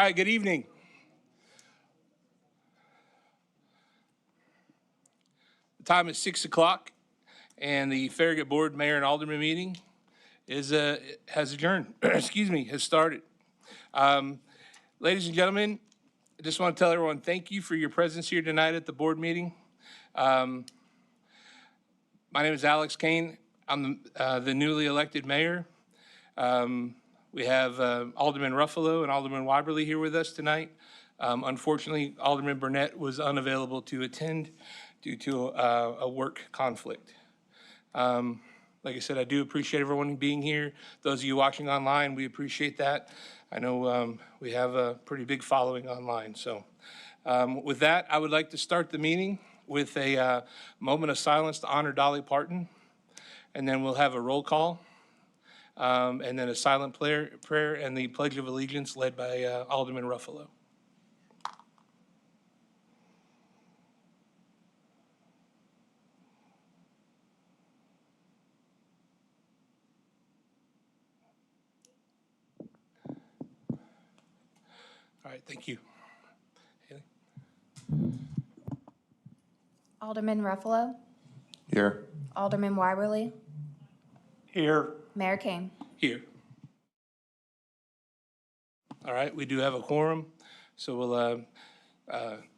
All right, good evening. The time is 6 o'clock, and the Farragut Board Mayor and Alderman meeting has adjourned, has started. Ladies and gentlemen, I just want to tell everyone thank you for your presence here tonight at the board meeting. My name is Alex Kane. I'm the newly elected mayor. We have Alderman Ruffalo and Alderman Wyberly here with us tonight. Unfortunately, Alderman Burnett was unavailable to attend due to a work conflict. Like I said, I do appreciate everyone being here. Those of you watching online, we appreciate that. I know we have a pretty big following online. So with that, I would like to start the meeting with a moment of silence to honor Dolly Parton, and then we'll have a roll call, and then a silent prayer and the Pledge of Allegiance led by Alderman Ruffalo. All right, thank you. Haley? Alderman Ruffalo, Here. Alderman Wyberly, Here. Mayor Kane. Here. All right, we do have a quorum, so we'll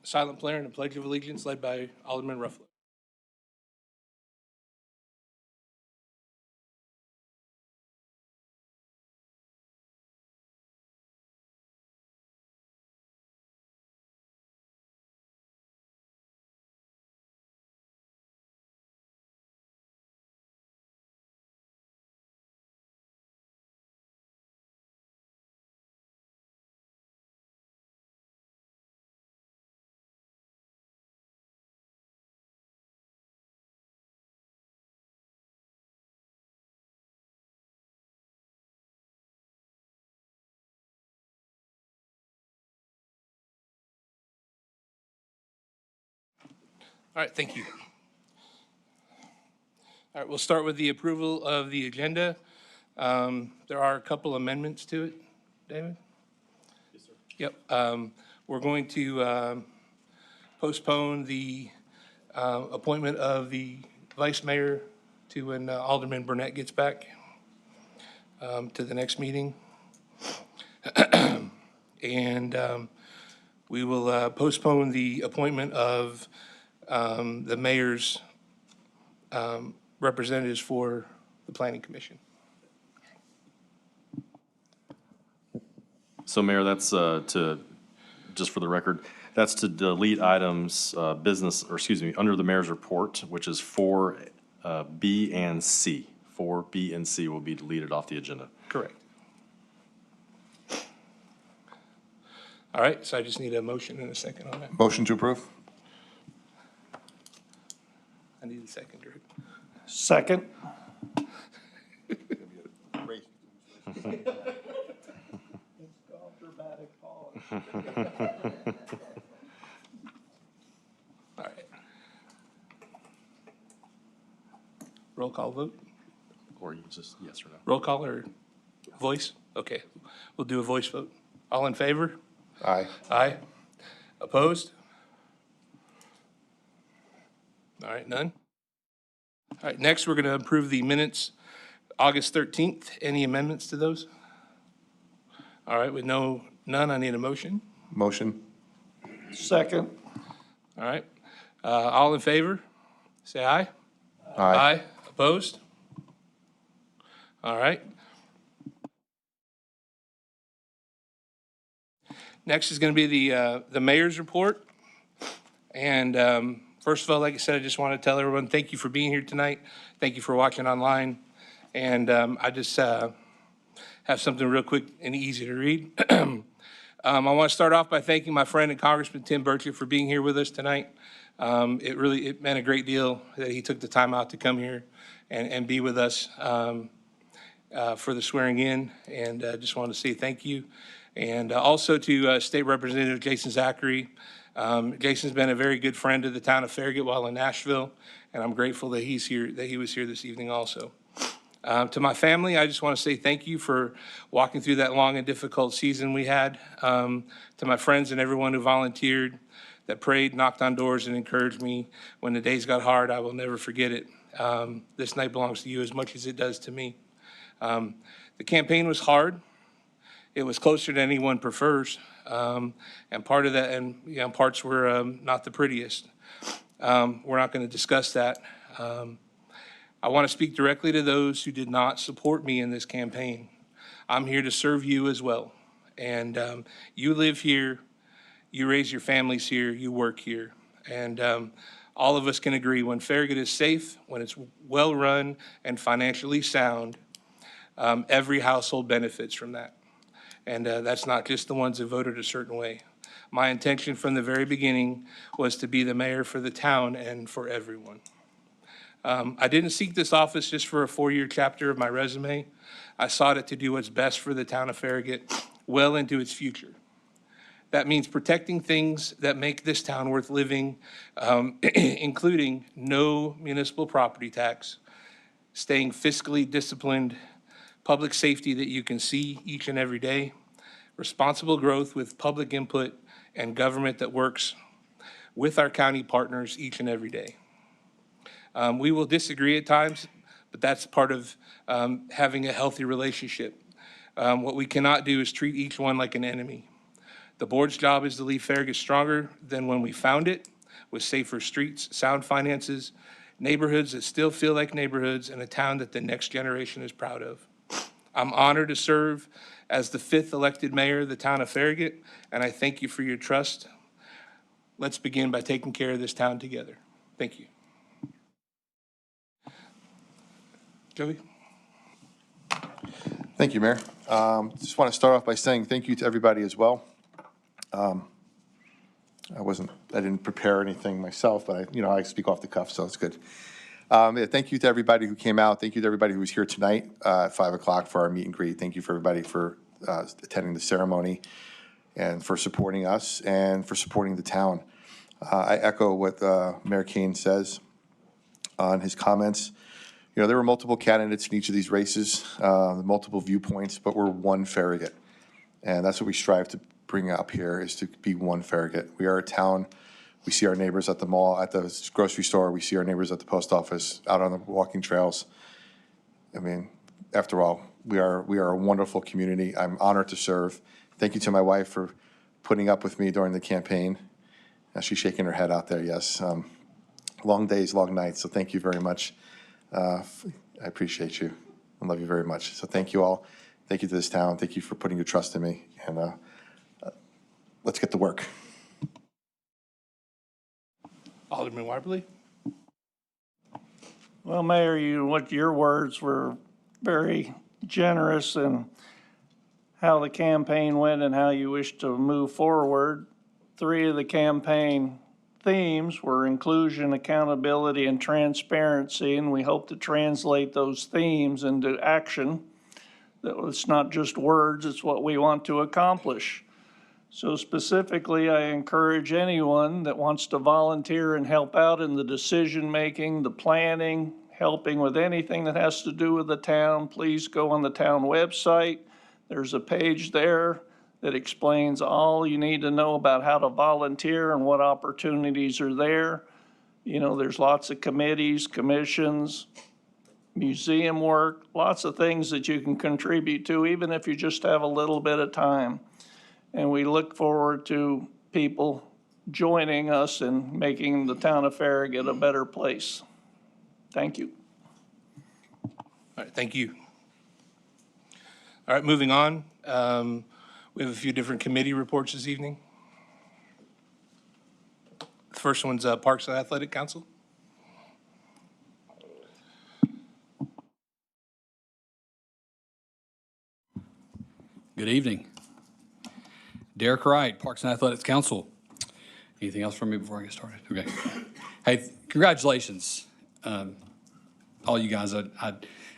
silent prayer and a Pledge of Allegiance led by Alderman Ruffalo. All right, thank you. All right, we'll start with the approval of the agenda. There are a couple amendments to it, David? Yes, sir. Yep. We're going to postpone the appointment of the vice mayor to when Alderman Burnett gets back to the next meeting. And we will postpone the appointment of the mayor's representatives for the Planning Commission. So Mayor, that's just for the record, that's to delete items, under the mayor's report, which is 4B and C. 4B and C will be deleted off the agenda. Correct. All right, so I just need a motion and a second on that. Motion to approve? I need a second, Drew. Second. All right. Roll call vote? Or you just yes or no. Roll call or voice? Okay, we'll do a voice vote. All in favor? Aye. Aye. Opposed? All right, none? All right, next, we're going to approve the minutes, August 13th. Any amendments to those? All right, with none, I need a motion. Motion. Second. All right, all in favor? Say aye. Aye. Opposed? All right. Next is going to be the mayor's report. And first of all, like I said, I just want to tell everyone, thank you for being here tonight. Thank you for watching online. And I just have something real quick and easy to read. I want to start off by thanking my friend and Congressman Tim Burchett for being here with us tonight. It meant a great deal that he took the time out to come here and be with us for the swearing in. And I just wanted to say thank you. And also to State Representative Jason Zachary. Jason's been a very good friend of the town of Farragut while in Nashville, and I'm grateful that he was here this evening also. To my family, I just want to say thank you for walking through that long and difficult season we had. To my friends and everyone who volunteered, that prayed, knocked on doors, and encouraged me when the days got hard, I will never forget it. This night belongs to you as much as it does to me. The campaign was hard. It was closer than anyone prefers. And part of that, and parts were not the prettiest. We're not going to discuss that. I want to speak directly to those who did not support me in this campaign. I'm here to serve you as well. And you live here, you raise your families here, you work here. And all of us can agree when Farragut is safe, when it's well-run and financially sound, every household benefits from that. And that's not just the ones that voted a certain way. My intention from the very beginning was to be the mayor for the town and for everyone. I didn't seek this office just for a 4-year chapter of my resume. I sought it to do what's best for the town of Farragut well into its future. That means protecting things that make this town worth living, including no municipal property tax, staying fiscally disciplined, public safety that you can see each and every day, responsible growth with public input, and government that works with our county partners each and every day. We will disagree at times, but that's part of having a healthy relationship. What we cannot do is treat each one like an enemy. The board's job is to leave Farragut stronger than when we found it, with safer streets, sound finances, neighborhoods that still feel like neighborhoods, and a town that the next generation is proud of. I'm honored to serve as the 5th elected mayor of the town of Farragut, and I thank you for your trust. Let's begin by taking care of this town together. Thank you. Joey? Thank you, Mayor. Just want to start off by saying thank you to everybody as well. I didn't prepare anything myself, but I speak off the cuff, so it's good. Yeah, thank you to everybody who came out. Thank you to everybody who was here tonight at 5 o'clock for our meet and greet. Thank you for everybody for attending the ceremony and for supporting us and for supporting the town. I echo what Mayor Kane says on his comments. There were multiple candidates in each of these races, multiple viewpoints, but we're one Farragut. And that's what we strive to bring up here, is to be one Farragut. We are a town. We see our neighbors at the mall, at the grocery store. We see our neighbors at the post office, out on the walking trails. I mean, after all, we are a wonderful community. I'm honored to serve. Thank you to my wife for putting up with me during the campaign. She's shaking her head out there, yes. Long days, long nights, so thank you very much. I appreciate you. I love you very much. So thank you all. Thank you to this town. Thank you for putting your trust in me. And let's get to work. Alderman Wyberly? Well, Mayor, your words were very generous in how the campaign went and how you wish to move forward. 3 of the campaign themes were inclusion, accountability, and transparency, and we hope to translate those themes into action. That it's not just words, it's what we want to accomplish. So specifically, I encourage anyone that wants to volunteer and help out in the decision-making, the planning, helping with anything that has to do with the town, please go on the town website. There's a page there that explains all you need to know about how to volunteer and what opportunities are there. There's lots of committees, commissions, museum work, lots of things that you can contribute to, even if you just have a little bit of time. And we look forward to people joining us in making the town of Farragut a better place. Thank you. All right, thank you. All right, moving on. We have a few different committee reports this evening. The first one's Parks and Athletic Council. Good evening. Derek Wright, Parks and Athletics Council. Anything else from me before I get started? Okay. Hey, congratulations, all you guys. I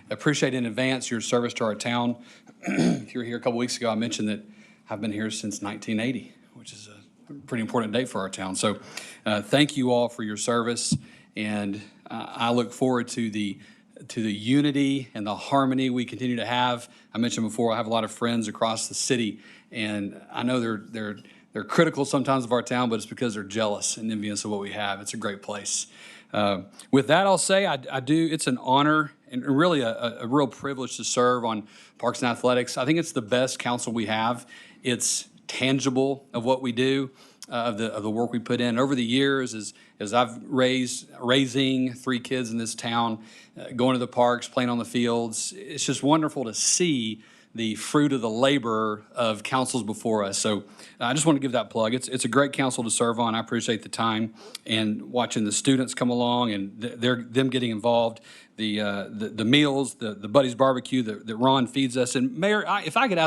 appreciate in advance your service to our town. If you were here a couple weeks ago, I mentioned that I've been here since 1980, which is a pretty important date for our town. So thank you all for your service, and I look forward to the to the unity and the harmony we continue to have. I mentioned before, I have a lot of friends across the city, and I know they're critical sometimes of our town, but it's because they're jealous and envious of what we have. It's a great place. With that, I'll say it's an honor and really a real privilege to serve on Parks and Athletics. I think it's the best council we have. It's tangible of what we do, of the work we put in. Over the years, as I've raising 3 kids in this town, going to the parks, playing on the fields, it's just wonderful to see the fruit of the labor of councils before us. So I just want to give that plug. It's a great council to serve on. I appreciate the time and watching the students come along and them getting involved. The meals, the Buddy's Barbecue that Ron feeds us. And Mayor, if I could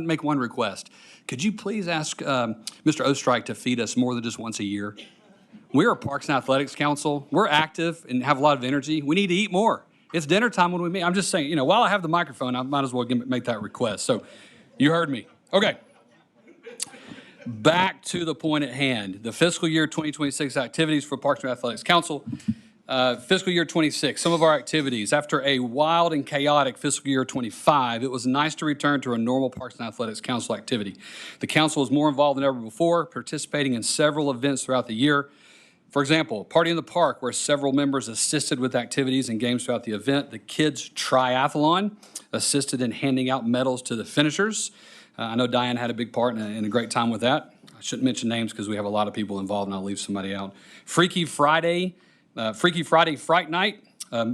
make one request, could you please ask Mr. Ostrike to feed us more than just once a year? We're a Parks and Athletics Council. We're active and have a lot of energy. We need to eat more. It's dinner time when we meet. I'm just saying, while I have the microphone, I might as well make that request. So you heard me. Okay. Back to the point at hand, the fiscal year 2026 activities for Parks and Athletics Council. Fiscal year 26, some of our activities. After a wild and chaotic fiscal year 25, it was nice to return to a normal Parks and Athletics Council activity. The council was more involved than ever before, participating in several events throughout the year. For example, Party in the Park, where several members assisted with activities and games throughout the event. The Kids Triathlon assisted in handing out medals to the finishers. I know Diane had a big part and a great time with that. I shouldn't mention names because we have a lot of people involved and I'll leave somebody out. Freaky Friday Fright Night.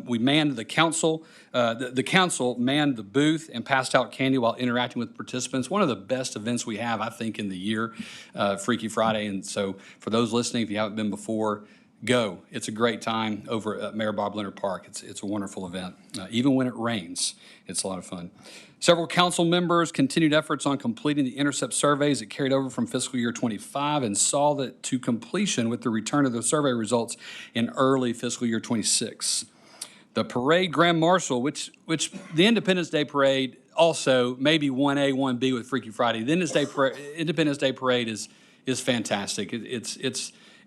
We manned the council. The council manned the booth and passed out candy while interacting with participants. One of the best events we have, I think, in the year, Freaky Friday. And so for those listening, if you haven't been before, go. It's a great time over at Mayor Bob Leonard Park. It's a wonderful event. Even when it rains, it's a lot of fun. Several council members continued efforts on completing the intercept surveys that carried over from fiscal year 25 and saw that to completion with the return of the survey results in early fiscal year 26. The parade grand marshal, which the Independence Day parade also maybe 1A, 1B with Freaky Friday. The Independence Day parade is fantastic.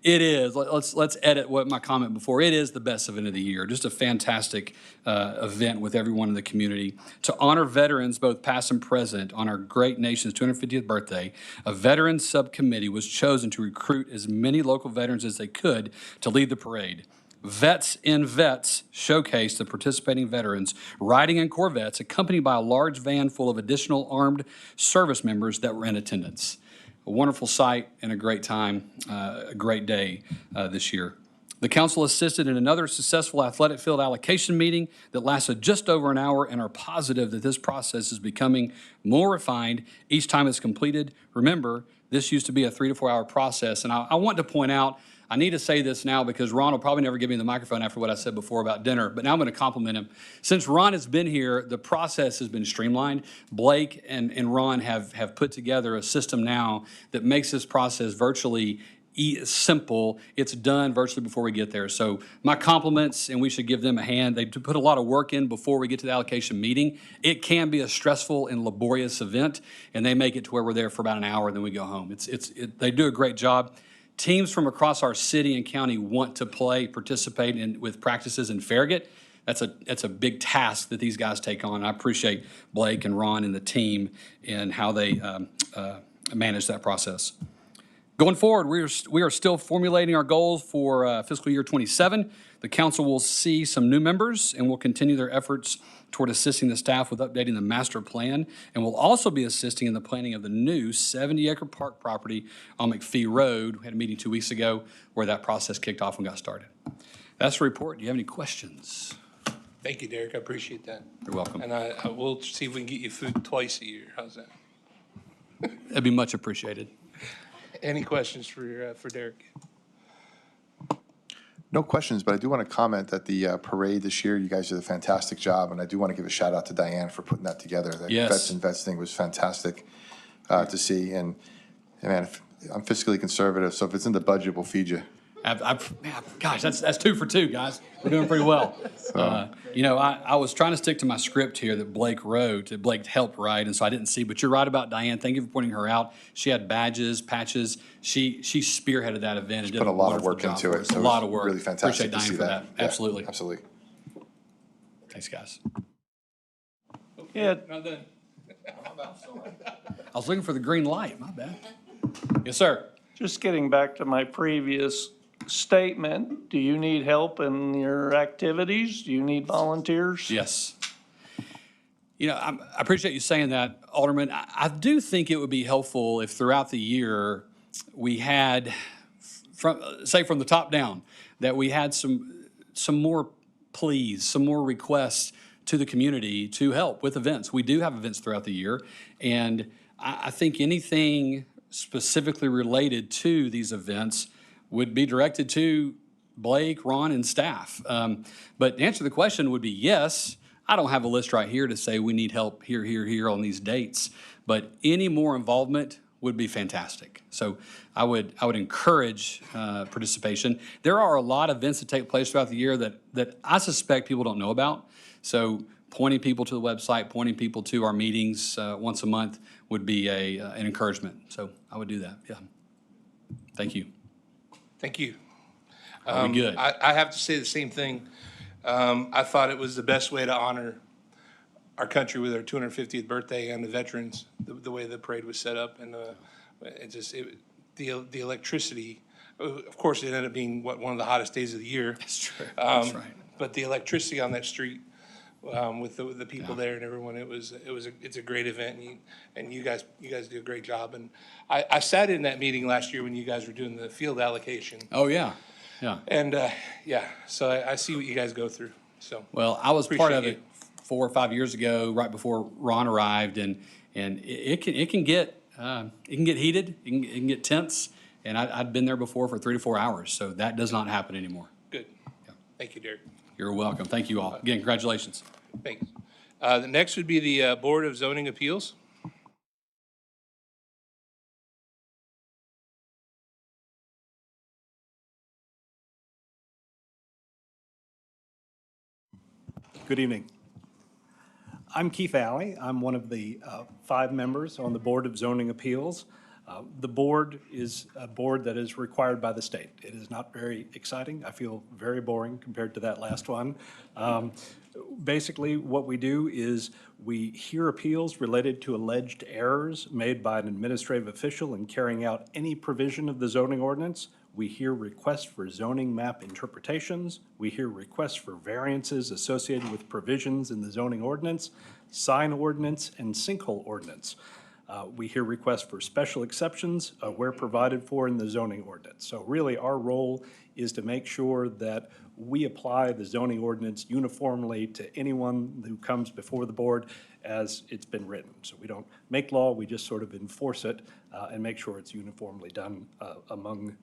It is. Let's edit what my comment before. It is the best event of the year. Just a fantastic event with everyone in the community. To honor veterans, both past and present, on our great nation's 250th birthday, a veterans subcommittee was chosen to recruit as many local veterans as they could to lead the parade. Vets in Vets showcased the participating veterans riding in Corvettes, accompanied by a large van full of additional armed service members that were in attendance. A wonderful sight and a great time, a great day this year. The council assisted in another successful athletic field allocation meeting that lasted just over an hour and are positive that this process is becoming more refined each time it's completed. Remember, this used to be a 3 to 4 hour process, and I want to point out, I need to say this now because Ron will probably never give me the microphone after what I said before about dinner, but now I'm going to compliment him. Since Ron has been here, the process has been streamlined. Blake and Ron have put together a system now that makes this process virtually simple. It's done virtually before we get there. So my compliments, and we should give them a hand. They put a lot of work in before we get to the allocation meeting. It can be a stressful and laborious event, and they make it to where we're there for about an hour, and then we go home. They do a great job. Teams from across our city and county want to participate with practices in Farragut. That's a big task that these guys take on. I appreciate Blake and Ron and the team and how they manage that process. Going forward, we are still formulating our goals for fiscal year 27. The council will see some new members and will continue their efforts toward assisting the staff with updating the master plan, and will also be assisting in the planning of the new 70-acre park property on McPhee Road. We had a meeting 2 weeks ago where that process kicked off and got started. That's the report. Do you have any questions? Thank you, Derek. I appreciate that. You're welcome. And I will see if we can get you food twice a year. How's that? That'd be much appreciated. Any questions for Derek? No questions, but I do want to comment that the parade this year, you guys did a fantastic job, and I do want to give a shout out to Diane for putting that together. That Yes. Vets and Vets thing was fantastic to see, and man, I'm fiscally conservative, so if it's in the budget, we'll feed you. Gosh, that's 2 for 2, guys. We're doing pretty well. I was trying to stick to my script here that Blake wrote, that Blake helped write, and so I didn't see. But you're right about Diane. Thank you for pointing her out. She had badges, patches. She spearheaded that event and did Put a lot of wonderful work job into for it. us. So A it lot was of work. Really fantastic Appreciate to see Diane for that. that. Yeah, Absolutely. absolutely. Okay, Thanks, guys. Yeah, Not done. I was looking for the green light, my bad. Yes, sir. just getting back to my previous statement, do you need help in your activities? Do you need volunteers? Yes. You know, I appreciate you saying that, Alderman. I do think it would be helpful if throughout the year we had, from the top down, that we had some more pleas, some more requests to the community to help with events. We do have events throughout the year, and I think anything specifically related to these events would be directed to Blake, Ron, and staff. But the answer to the question would be yes. I don't have a list right here to say we need help here, here, here on these dates, but any more involvement would be fantastic. So I would encourage participation. There are a lot of events that take place throughout the year that I suspect people don't know about. So pointing people to the website, pointing people to our meetings once a month would be an encouragement. So I would do that, yeah. Thank you. Thank you. Are we good? I have to say the same thing. I thought it was the best way to honor our country with our 250th birthday and the veterans, the way the parade was set up, and the electricity. Of course, it ended up being one of the hottest days of the year. That's true, that's right. But the electricity on that street, with the people there and everyone, it's a great event, and you guys do a great job. And I sat in that meeting last year when you guys were doing the field allocation. Oh, yeah, yeah. And, yeah, so I see what you guys go through, so. Well, I was part of Appreciate it 4 or 5 years ago, right before Ron arrived, and it can get heated, it can get tense, and I'd been there before for 3 to 4 hours, so that does not happen anymore. Good. Thank you, Derek. You're welcome. Thank you all. Again, congratulations. Thanks. The next would be the Board of Zoning Appeals. Good evening. I'm Keith Alley. I'm one of the 5 members on the Board of Zoning Appeals. The board is a board that is required by the state. It is not very exciting. I feel very boring compared to that last one. Basically, what we do is we hear appeals related to alleged errors made by an administrative official in carrying out any provision of the zoning ordinance. We hear requests for zoning map interpretations. We hear requests for variances associated with provisions in the zoning ordinance, sign ordinance, and sinkhole ordinance. We hear requests for special exceptions where provided for in the zoning ordinance. So really, our role is to make sure that we apply the zoning ordinance uniformly to anyone who comes before the board as it's been written. So we don't make law, we just sort of enforce it and make sure it's uniformly done among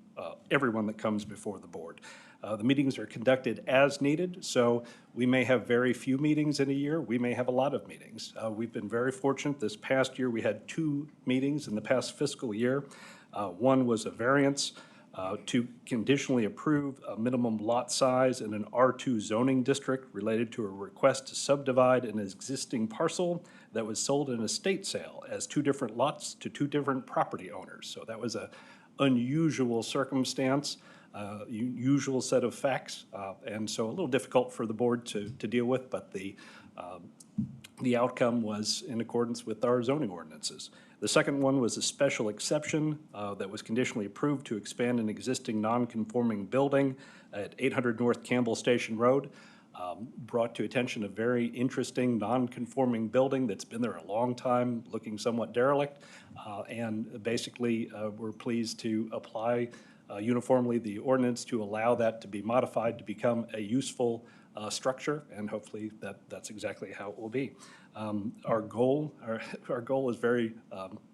everyone that comes before the board. The meetings are conducted as needed, so we may have very few meetings in a year. We may have a lot of meetings. We've been very fortunate. This past year, we had 2 meetings in the past fiscal year. One was a variance to conditionally approve a minimum lot size in an R2 zoning district related to a request to subdivide an existing parcel that was sold in a estate sale as 2 different lots to 2 different property owners. So that was an unusual circumstance. Usual set of facts, and so a little difficult for the board to deal with, but the outcome was in accordance with our zoning ordinances. The second one was a special exception that was conditionally approved to expand an existing non-conforming building at 800 North Campbell Station Road. Brought to attention a very interesting non-conforming building that's been there a long time, looking somewhat derelict, and basically we're pleased to apply uniformly the ordinance to allow that to be modified to become a useful structure, and hopefully that's exactly how it will be. Our goal is very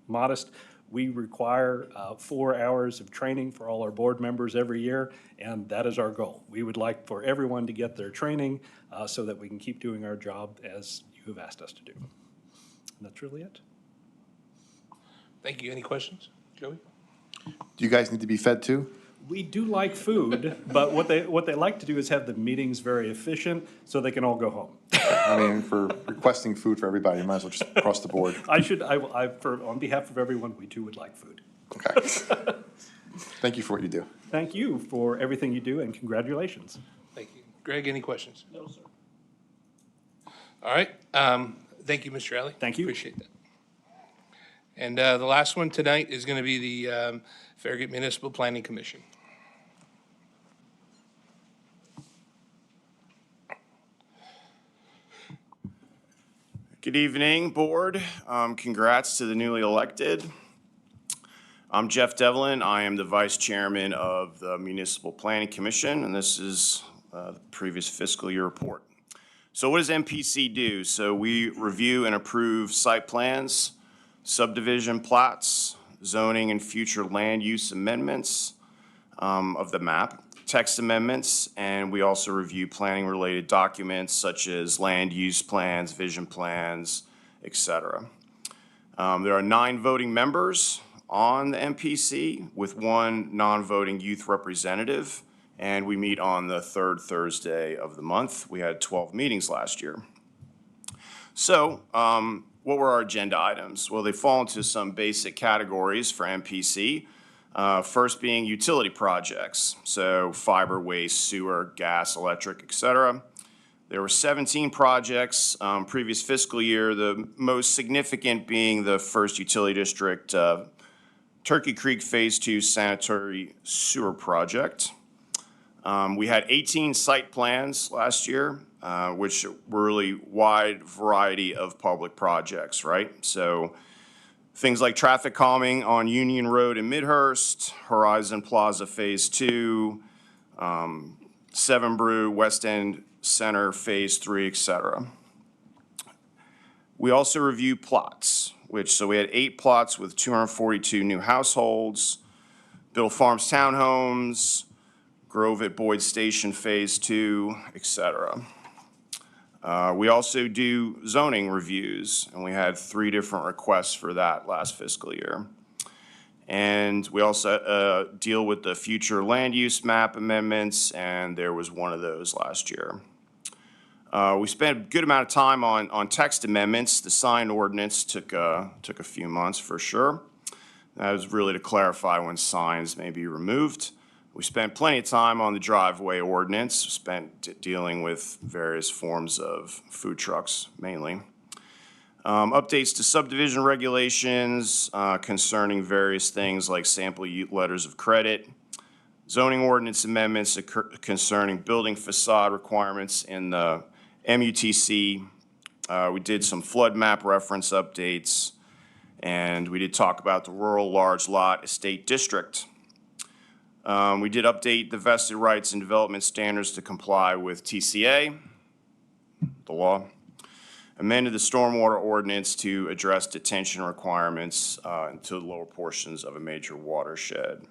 modest. We require 4 hours of training for all our board members every year, and that is our goal. We would like for everyone to get their training so that we can keep doing our job as you have asked us to do. And that's really it. Thank you. Any questions, Joey? Do you guys need to be fed too? We do like food, but what they like to do is have the meetings very efficient so they can all go home. I mean, for requesting food for everybody, you might as well just cross the board. On behalf of everyone, we too would like food. Okay. Thank you for what you do. Thank you for everything you do, and congratulations. Thank you. Greg, any questions? No, sir. All right. Thank you, Mr. Alley. Thank you. Appreciate that. And the last one tonight is going to be the Farragut Municipal Planning Commission. Good evening, Board. Congrats to the newly elected. I'm Jeff Devlin. I am the Vice Chairman of the Municipal Planning Commission, and this is the previous fiscal year report. So what does MPC do? So we review and approve site plans, subdivision plats, zoning and future land use amendments of the map, text amendments, and we also review planning-related documents such as land use plans, vision plans, et cetera. There are 9 voting members on the MPC with 1 non-voting youth representative, and we meet on the 3rd Thursday of the month. We had 12 meetings last year. So, what were our agenda items? Well, they fall into some basic categories for MPC. First being utility projects, so fiber, waste, sewer, gas, electric, et cetera. There were 17 projects previous fiscal year, the most significant being the first utility district, Turkey Creek Phase 2 sanitary sewer project. We had 18 site plans last year, which were really wide variety of public projects, right? So things like traffic calming on Union Road in Midhurst, Horizon Plaza Phase 2, Seven Brew, West End Center Phase 3, et cetera. We also review plots, so we had 8 plots with 242 new households, Bill Farms townhomes, Grove at Boyd Station Phase 2, et cetera. We also do zoning reviews, and we had 3 different requests for that last fiscal year. And we also deal with the future land use map amendments, and there was one of those last year. We spent a good amount of time on text amendments. The sign ordinance took a few months for sure. That was really to clarify when signs may be removed. We spent plenty of time on the driveway ordinance, spent dealing with various forms of food trucks mainly. Updates to subdivision regulations concerning various things like sample letters of credit, zoning ordinance amendments concerning building facade requirements in the MUTC. We did some flood map reference updates, and we did talk about the rural large lot estate district. We did update the vested rights and development standards to comply with TCA, the law. Amended the stormwater ordinance to address detention requirements into the lower portions of a major watershed.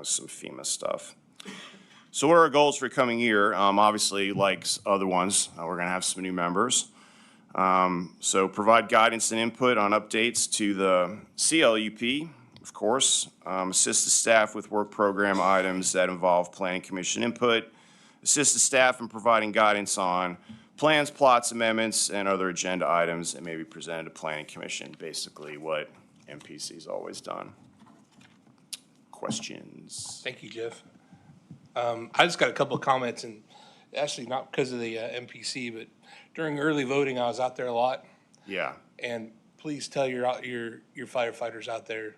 Some FEMA stuff. So what are our goals for the coming year? Obviously, like other ones, we're going to have some new members. So provide guidance and input on updates to the CLUP, of course, assist the staff with work program items that involve planning commission input, assist the staff in providing guidance on plans, plots, amendments, and other agenda items that may be presented to planning commission, basically what MPC's always done. Questions? Thank you, Jeff. I just got a couple of comments, and actually not because of the MPC, but during early voting, I was out there a lot. Yeah. And please tell your firefighters out there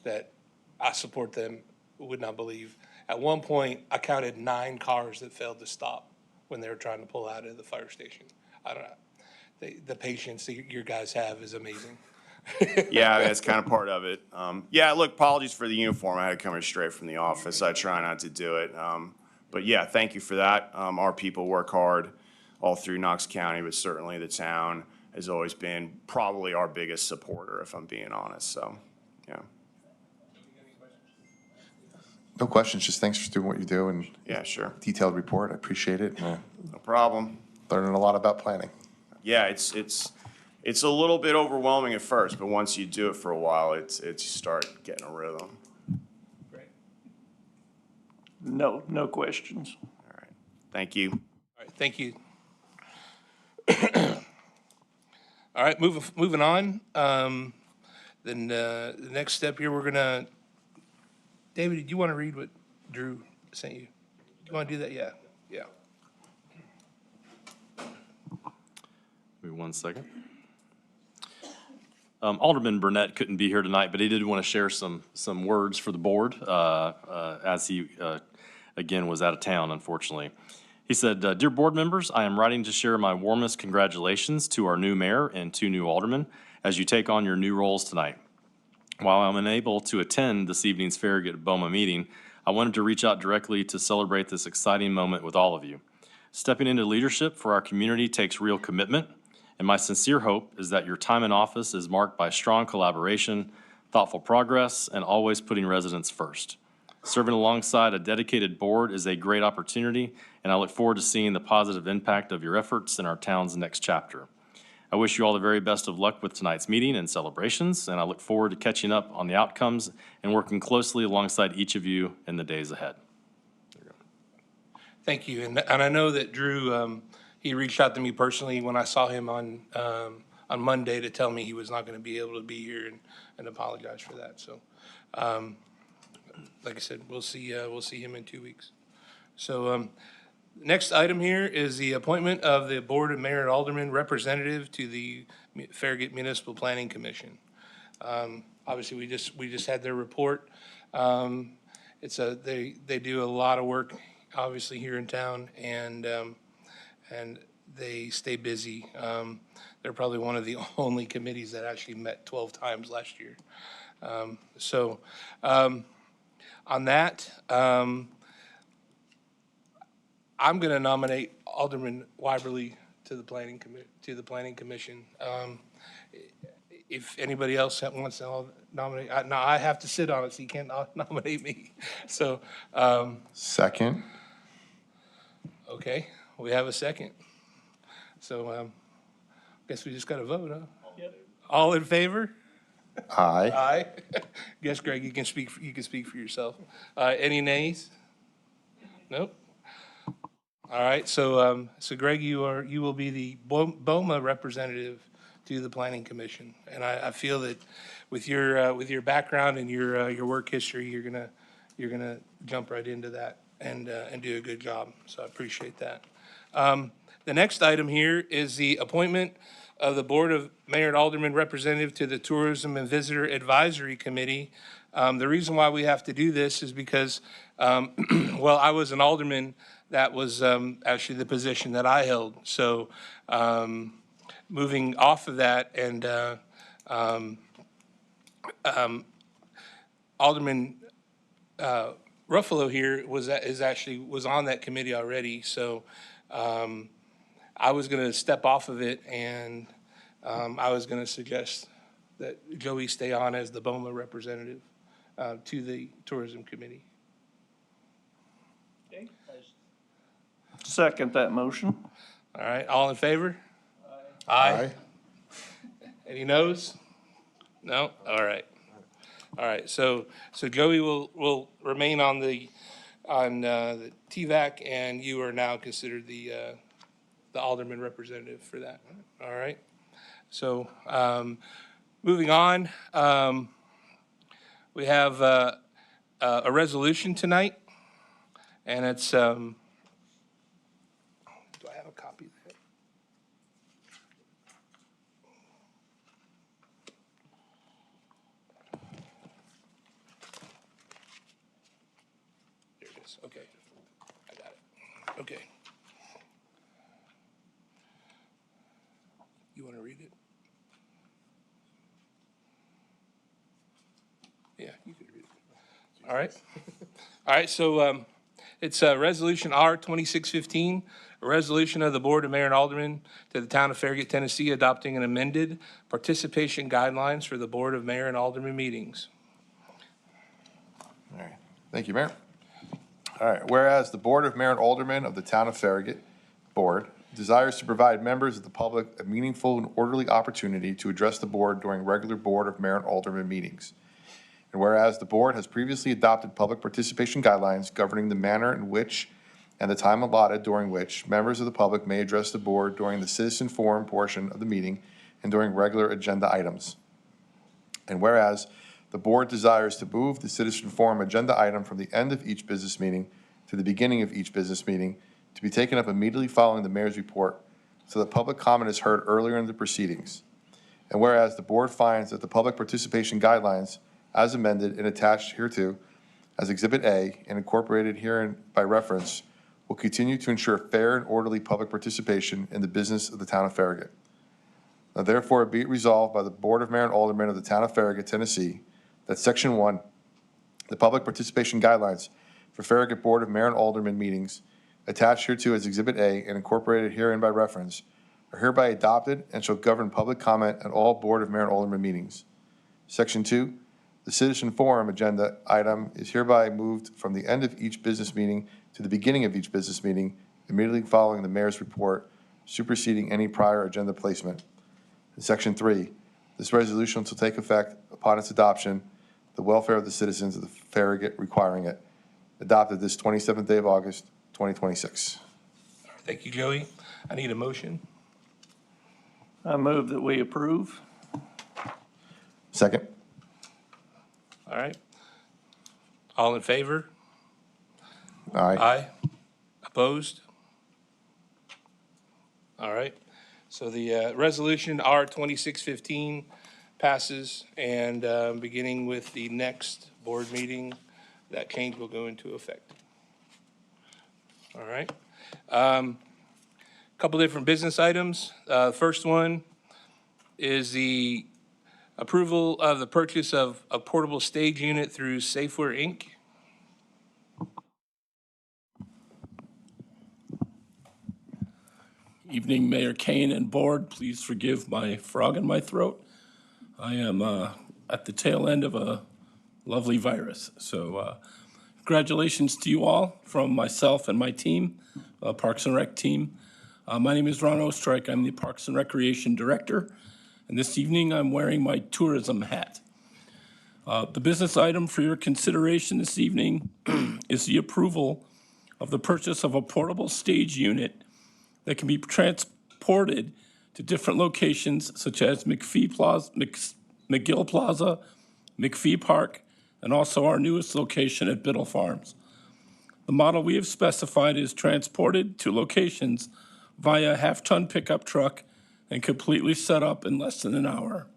that I support them, would not believe. At one point, I counted 9 cars that failed to stop when they were trying to pull out of the fire station. I don't know. The patience that your guys have is amazing. Yeah, that's kind of part of it. Yeah, look, apologies for the uniform. I had to come straight from the office. I try not to do it. But yeah, thank you for that. Our people work hard all through Knox County, but certainly the town has always been probably our biggest supporter, if I'm being honest. So, yeah. No questions, just thanks for doing what you do and Yeah, sure. detailed report. I appreciate it. No problem. Learning a lot about planning. Yeah, it's a little bit overwhelming at first, but once you do it for a while, you start getting a rhythm. Great. No questions. All right. Thank you. All right, thank you. All right, moving on. Then the next step here, we're gonna, David, did you want to read what Drew sent you? You want to do that? Yeah. Give me 1 second. Alderman Burnett couldn't be here tonight, but he did want to share some words for the board, as he, again, was out of town, unfortunately. He said, "Dear board members, I am writing to share my warmest congratulations to our new mayor and 2 new aldermen as you take on your new roles tonight. While I'm unable to attend this evening's Farragut Boma meeting, I wanted to reach out directly to celebrate this exciting moment with all of you. Stepping into leadership for our community takes real commitment, and my sincere hope is that your time in office is marked by strong collaboration, thoughtful progress, and always putting residents first. Serving alongside a dedicated board is a great opportunity, and I look forward to seeing the positive impact of your efforts in our town's next chapter. I wish you all the very best of luck with tonight's meeting and celebrations, and I look forward to catching up on the outcomes and working closely alongside each of you in the days ahead." Thank you. And I know that Drew, he reached out to me personally when I saw him on Monday to tell me he was not going to be able to be here and apologize for that. So, like I said, we'll see him in 2 weeks. So, next item here is the appointment of the Board of Mayor and Aldermen representative to the Farragut Municipal Planning Commission. Obviously, we just had their report. They do a lot of work, obviously, here in town, and they stay busy. They're probably one of the only committees that actually met 12 times last year. On that, I'm going to nominate Alderman Wyberly to the Planning Commission. If anybody else wants to nominate, no, I have to sit on it, so you can't nominate me. So, Second. okay, we have a second. So, guess we just got to vote, huh? Yep. All in favor? Aye. Aye. Guess, Greg, you can speak for yourself. Any nays? Nope. All right, so Greg, you will be the BOMA representative to the Planning Commission, and I feel that with your background and your work history, you're gonna jump right into that and do a good job. So I appreciate that. The next item here is the appointment of the Board of Mayor and Aldermen representative to the Tourism and Visitor Advisory Committee. The reason why we have to do this is because, well, I was an alderman. That was actually the position that I held. So moving off of that, and Alderman Ruffalo here was on that committee already. So I was going to step off of it, and I was going to suggest that Joey stay on as the BOMA representative to the Tourism Committee. Second that motion. All right, all in favor? Aye. Any noes? No? All right. All right, so Joey will remain on the TVAC, and you are now considered the alderman representative for that. All right. So moving on, we have a resolution tonight, and it's do I have a copy of that? There it is. Okay. I got it. Okay. You want to read it? Yeah, you could read it. All right. All right, so it's Resolution R 2615, a resolution of the Board of Mayor and Aldermen to the Town of Farragut, Tennessee, adopting an amended participation guidelines for the Board of Mayor and Aldermen meetings. All right. Thank you, Mayor. All right. Whereas the Board of Mayor and Aldermen of the Town of Farragut Board desires to provide members of the public a meaningful and orderly opportunity to address the board during regular Board of Mayor and Aldermen meetings. And whereas the board has previously adopted public participation guidelines governing the manner in which and the time allotted during which members of the public may address the board during the citizen forum portion of the meeting and during regular agenda items. And whereas the board desires to move the citizen forum agenda item from the end of each business meeting to the beginning of each business meeting to be taken up immediately following the mayor's report so that public comment is heard earlier in the proceedings. And whereas the board finds that the public participation guidelines as amended and attached hereto as Exhibit A and incorporated herein by reference will continue to ensure fair and orderly public participation in the business of the town of Farragut. Now therefore be it resolved by the Board of Mayor and Aldermen of the town of Farragut, Tennessee, that Section 1, the public participation guidelines for Farragut Board of Mayor and Aldermen meetings attached hereto as Exhibit A and incorporated herein by reference are hereby adopted and shall govern public comment at all Board of Mayor and Aldermen meetings. Section 2, the citizen forum agenda item is hereby moved from the end of each business meeting to the beginning of each business meeting, immediately following the mayor's report, superseding any prior agenda placement. In Section 3, this resolution shall take effect upon its adoption, the welfare of the citizens of the Farragut requiring it. Adopted this 27th day of August, 2026. Thank you, Joey. I need a motion. I move that we approve. Second. All right. All in favor? Aye. Aye. Opposed? All right. So the resolution R 2615 passes, and beginning with the next board meeting, that change will go into effect. All right. Couple different business items. First one is the approval of the purchase of a portable stage unit through Safeware, Inc. Evening, Mayor Kane and board. Please forgive my frog in my throat. I am at the tail end of a lovely virus. So congratulations to you all from myself and my team, Parks and Rec team. My name is Ron Ostrike. I'm the Parks and Recreation Director. And this evening, I'm wearing my tourism hat. The business item for your consideration this evening is the approval of the purchase of a portable stage unit that can be transported to different locations such as McGill Plaza, McPhee Park, and also our newest location at Biddle Farms. The model we have specified is transported to locations via a half-ton pickup truck and completely set up in less than an hour.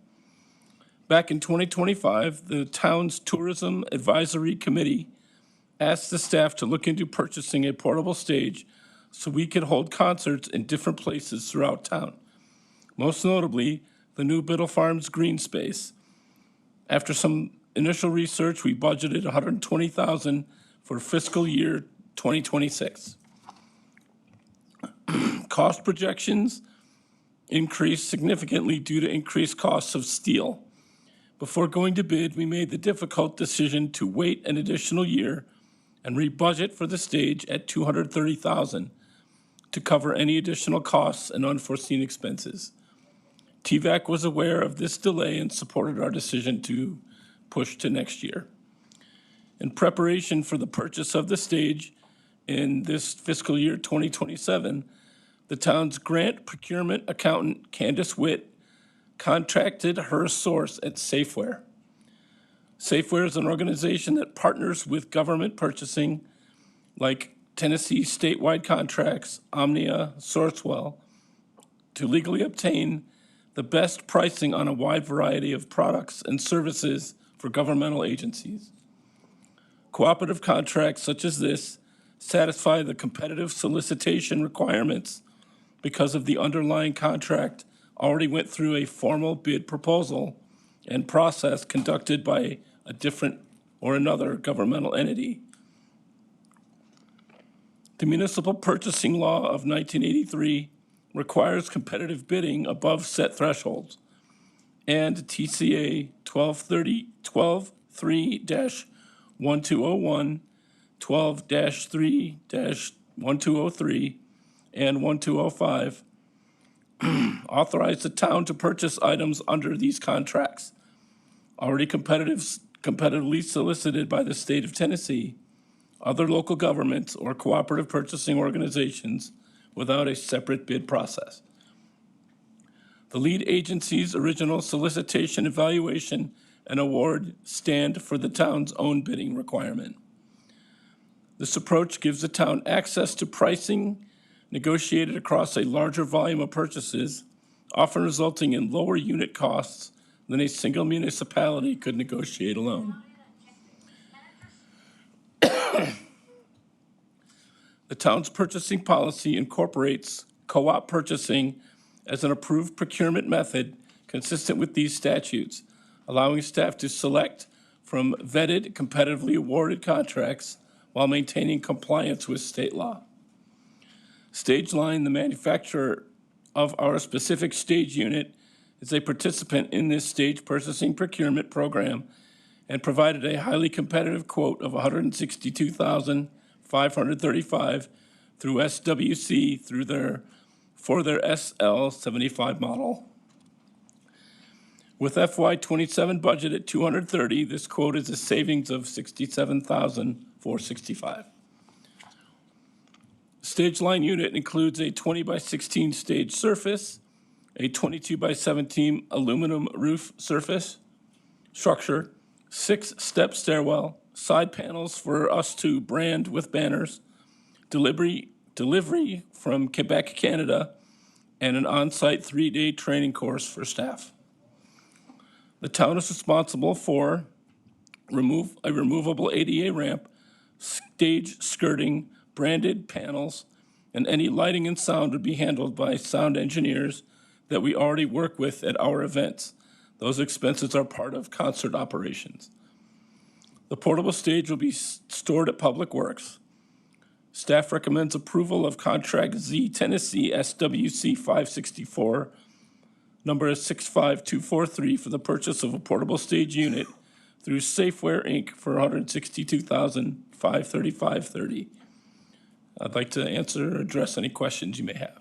Back in 2025, the town's Tourism Advisory Committee asked the staff to look into purchasing a portable stage so we could hold concerts in different places throughout town, most notably the new Biddle Farms green space. After some initial research, we budgeted $120,000 for fiscal year 2026. Cost projections increased significantly due to increased costs of steel. Before going to bid, we made the difficult decision to wait an additional year and rebudget for the stage at $230,000 to cover any additional costs and unforeseen expenses. TVAC was aware of this delay and supported our decision to push to next year. In preparation for the purchase of the stage in this fiscal year 2027, the town's grant procurement accountant, Candace Witt, contracted her source at Safeware. Safeware is an organization that partners with government purchasing like Tennessee statewide contracts, Omnia, Sourcewell, to legally obtain the best pricing on a wide variety of products and services for governmental agencies. Cooperative contracts such as this satisfy the competitive solicitation requirements because of the underlying contract already went through a formal bid proposal and process conducted by a different or another governmental entity. The Municipal Purchasing Law of 1983 requires competitive bidding above set thresholds, and TCA 12-3-1201, 12-3-1203, and 1205 authorize the town to purchase items under these contracts, already competitively solicited by the state of Tennessee, other local governments, or cooperative purchasing organizations without a separate bid process. The lead agency's original solicitation, evaluation, and award stand for the town's own bidding requirement. This approach gives the town access to pricing negotiated across a larger volume of purchases, often resulting in lower unit costs than a single municipality could negotiate alone. The town's purchasing policy incorporates co-op purchasing as an approved procurement method consistent with these statutes, allowing staff to select from vetted, competitively awarded contracts while maintaining compliance with state law. Stage Line, the manufacturer of our specific stage unit, is a participant in this stage purchasing procurement program and provided a highly competitive quote of $162,535 through SWC for their SL75 model. With FY27 budget at $230, this quote is a savings of $67,465. Stage Line unit includes a 20 by 16 stage surface, a 22 by 17 aluminum roof surface, structure, 6-step stairwell, side panels for us to brand with banners, delivery from Quebec, Canada, and an on-site 3-day training course for staff. The town is responsible for a removable ADA ramp, stage skirting, branded panels, and any lighting and sound would be handled by sound engineers that we already work with at our events. Those expenses are part of concert operations. The portable stage will be stored at Public Works. Staff recommends approval of contract Z Tennessee SWC 564, number is 65243, for the purchase of a portable stage unit through Safeware Inc. for $162,535.30. I'd like to answer or address any questions you may have.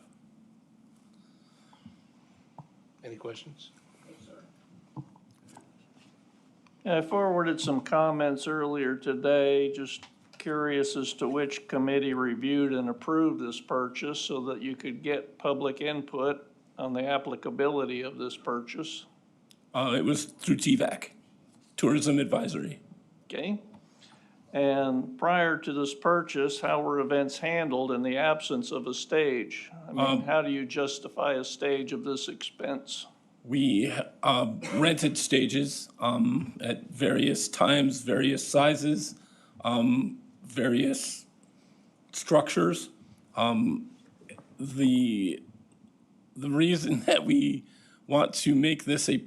Any questions? I forwarded some comments earlier today, just curious as to which committee reviewed and approved this purchase so that you could get public input on the applicability of this purchase. It was through TVAC, Tourism Advisory. Okay? And prior to this purchase, how were events handled in the absence of a stage? I mean, how do you justify a stage of this expense? We rented stages at various times, various sizes, various structures. The reason that we want to make this a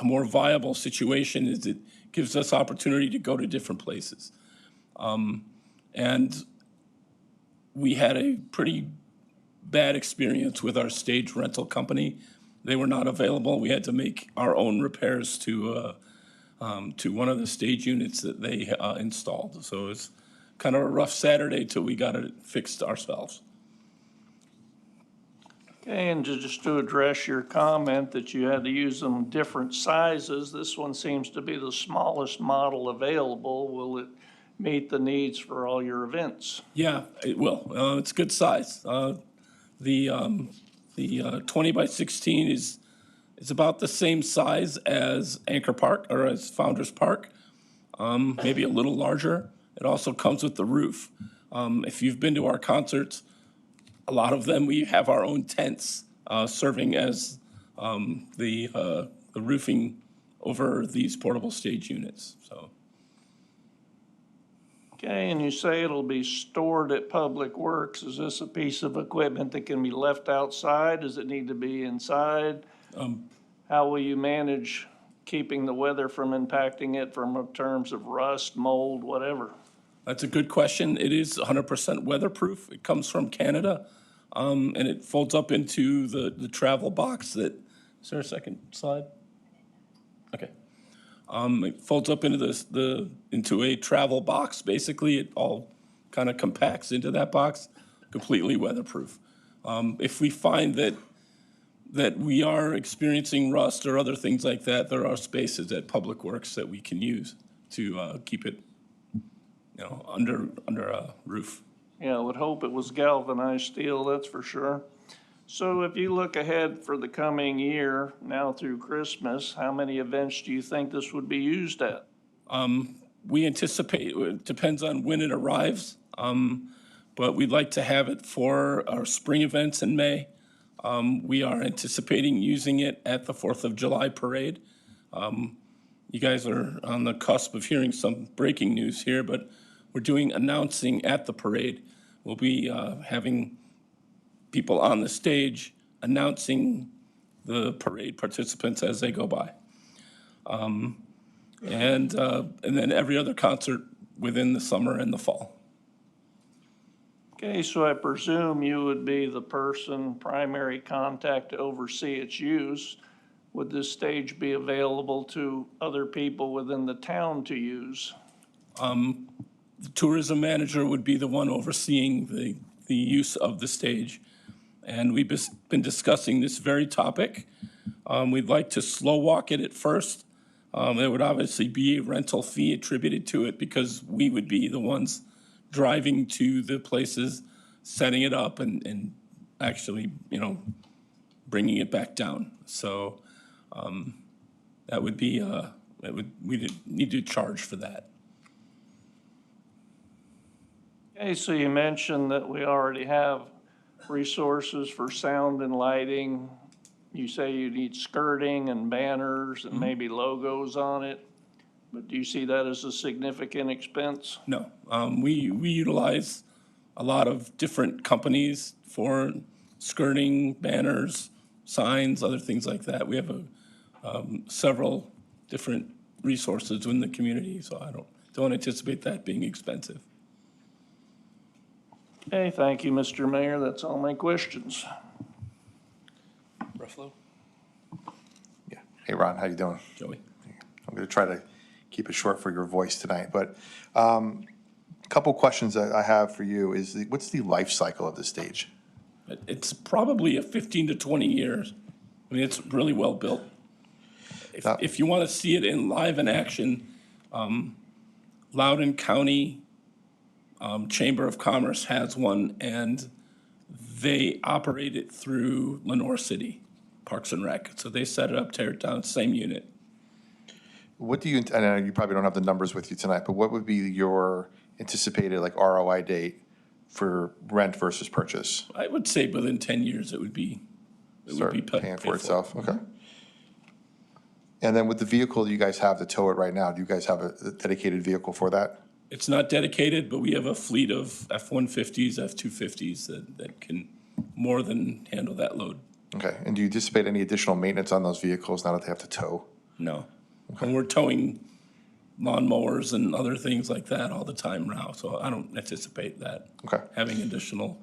more viable situation is it gives us opportunity to go to different places. And we had a pretty bad experience with our stage rental company. They were not available. We had to make our own repairs to one of the stage units that they installed. So it was kind of a rough Saturday till we got it fixed ourselves. Okay, and just to address your comment that you had to use them different sizes, this one seems to be the smallest model available. Will it meet the needs for all your events? Yeah, it will. It's good size. The 20 by 16 is about the same size as Anchor Park or as Founders Park, maybe a little larger. It also comes with the roof. If you've been to our concerts, a lot of them, we have our own tents serving as the roofing over these portable stage units. So. Okay, and you say it'll be stored at Public Works. Is this a piece of equipment that can be left outside? Does it need to be inside? How will you manage keeping the weather from impacting it from terms of rust, mold, whatever? That's a good question. It is 100% weatherproof. It comes from Canada, and it folds up into the travel box that, is there a second slide? Okay. It folds up into into a travel box. Basically, it all kind of compacts into that box, completely weatherproof. If we find that we are experiencing rust or other things like that, there are spaces at Public Works that we can use to keep it, under a roof. Yeah, I would hope it was galvanized steel, that's for sure. So if you look ahead for the coming year, now through Christmas, how many events do you think this would be used at? We anticipate, it depends on when it arrives, but we'd like to have it for our spring events in May. We are anticipating using it at the 4th of July parade. You guys are on the cusp of hearing some breaking news here, but we're doing announcing at the parade. We'll be having people on the stage announcing the parade participants as they go by. And then every other concert within the summer and the fall. Okay, so I presume you would be the person, primary contact to oversee its use. Would this stage be available to other people within the town to use? The tourism manager would be the one overseeing the use of the stage. And we've been discussing this very topic. We'd like to slow walk it at first. There would obviously be a rental fee attributed to it because we would be the ones driving to the places, setting it up and actually, bringing it back down. So that would be, we'd need to charge for that. Okay, so you mentioned that we already have resources for sound and lighting. You say you need skirting and banners and maybe logos on it, but do you see that as a significant expense? No, we utilize a lot of different companies for skirting, banners, signs, other things like that. We have several different resources in the community, so I don't anticipate that being expensive. Okay, thank you, Mr. Mayor. That's all my questions. Ruffalo? Yeah. Hey, Ron, how you doing? Joey? I'm going to try to keep it short for your voice tonight, but a couple questions that I have for you is what's the life cycle of the stage? It's probably a 15 to 20 years. I mean, it's really well built. If you want to see it in live in action, Loudoun County Chamber of Commerce has one, and they operate it through Lenore City Parks and Rec. So they set it up, tear it down, same unit. What do you, I know you probably don't have the numbers with you tonight, but what would be your anticipated ROI date for rent versus purchase? I would say within 10 years it would be Start paying for itself, okay. And then with the vehicle you guys have to tow it right now, do you guys have a dedicated vehicle for that? It's not dedicated, but we have a fleet of F-150s, F-250s that can more than handle that load. Okay, and do you anticipate any additional maintenance on those vehicles now that they have to tow? No. And we're towing lawnmowers and other things like that all the time now, so I don't anticipate that. Okay. Having additional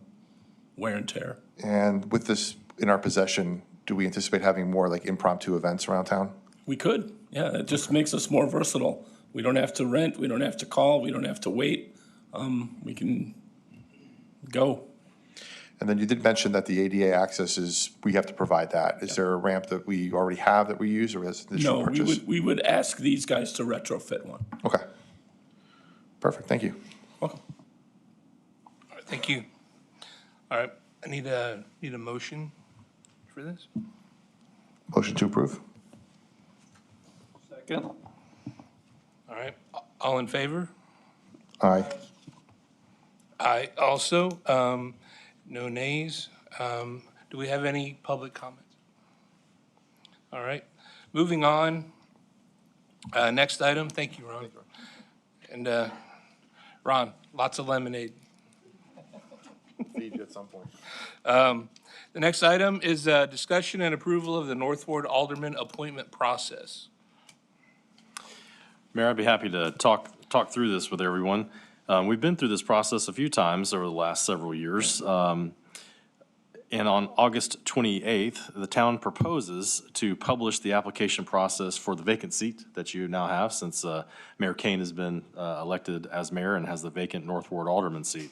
wear and tear. And with this in our possession, do we anticipate having more impromptu events around town? We could, yeah, it just makes us more versatile. We don't have to rent, we don't have to call, we don't have to wait. We can go. And then you did mention that the ADA access we have to provide that. Is there a ramp that we already have that we use, or is it additional No, purchase? we would ask these guys to retrofit one. Okay. Perfect, thank you. Welcome. All right, thank you. All right, I need a motion for this. Motion to approve? Second. All right, all in favor? Aye. Aye, also. No nays. Do we have any public comments? All right, moving on. Next item, thank you, Ron. And Ron, lots of lemonade. Feed you at some point. The next item is discussion and approval of the North Ward Alderman appointment process. Mayor, I'd be happy to talk through this with everyone. We've been through this process a few times over the last several years. And on August 28th, the town proposes to publish the application process for the vacant seat that you now have, since Mayor Kane has been elected as mayor and has the vacant North Ward Alderman seat.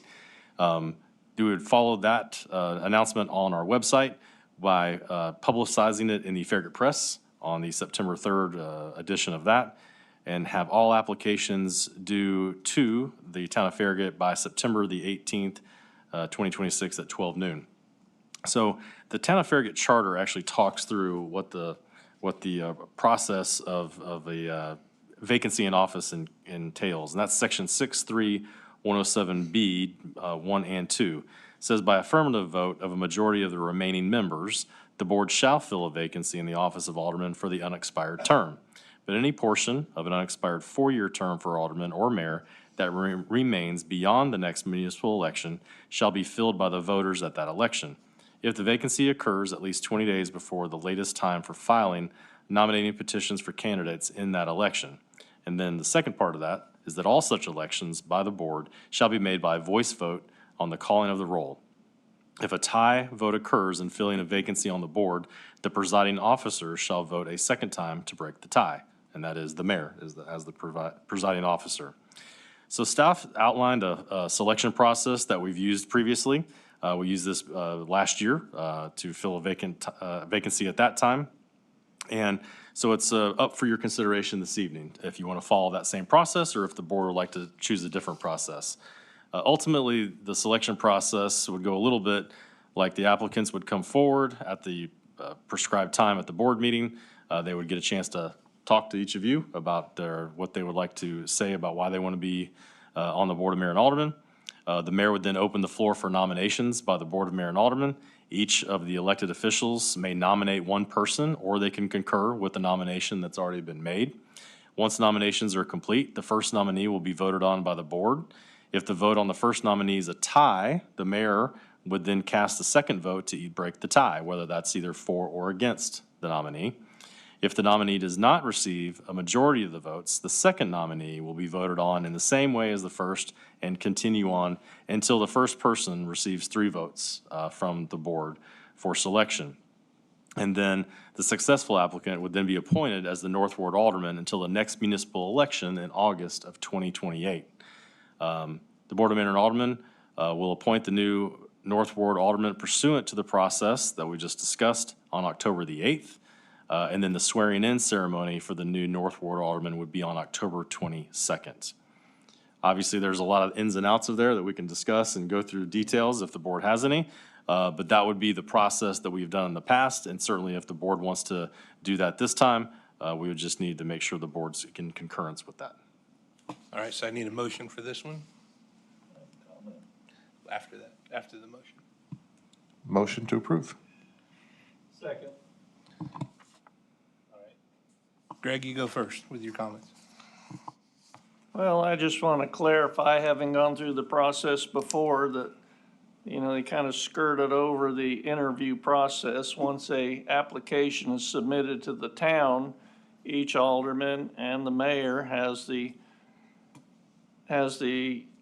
We would follow that announcement on our website by publicizing it in the Farragut Press on the September 3rd edition of that, and have all applications due to the town of Farragut by September the 18th, 2026 at 12 noon. So the town of Farragut charter actually talks through what the process of a vacancy in office entails, and that's section 6.3 107B, 1 and 2. Says by affirmative vote of a majority of the remaining members, the board shall fill a vacancy in the office of alderman for the unexpired term. But any portion of an unexpired four-year term for alderman or mayor that remains beyond the next municipal election shall be filled by the voters at that election. If the vacancy occurs at least 20 days before the latest time for filing nominating petitions for candidates in that election. And then the second part of that is that all such elections by the board shall be made by voice vote on the calling of the roll. If a tie vote occurs in filling a vacancy on the board, the presiding officer shall vote a second time to break the tie, and that is the mayor as the presiding officer. So staff outlined a selection process that we've used previously. We used this last year to fill a vacancy at that time. And so it's up for your consideration this evening, if you want to follow that same process or if the board would like to choose a different process. Ultimately, the selection process would go a little bit like the applicants would come forward at the prescribed time at the board meeting. They would get a chance to talk to each of you about what they would like to say about why they want to be on the board of mayor and aldermen. The mayor would then open the floor for nominations by the board of mayor and aldermen. Each of the elected officials may nominate one person, or they can concur with the nomination that's already been made. Once nominations are complete, the first nominee will be voted on by the board. If the vote on the first nominee is a tie, the mayor would then cast the second vote to break the tie, whether that's either for or against the nominee. If the nominee does not receive a majority of the votes, the second nominee will be voted on in the same way as the first and continue on until the first person receives 3 votes from the board for selection. And then the successful applicant would then be appointed as the North Ward Alderman until the next municipal election in August of 2028. The Board of Mayor and Aldermen will appoint the new North Ward Alderman pursuant to the process that we just discussed on October the 8th. And then the swearing-in ceremony for the new North Ward Alderman would be on October 22nd. Obviously, there's a lot of ins and outs of there that we can discuss and go through details if the board has any. But that would be the process that we've done in the past, and certainly if the board wants to do that this time, we would just need to make sure the board's in concurrence with that. All right, so I need a motion for this one? After that, after the motion. Motion to approve. Second. Greg, you go first with your comments. Well, I just want to clarify, having gone through the process before, that, you know, they kind of skirted over the interview process. Once a application is submitted to the town, each alderman and the mayor has the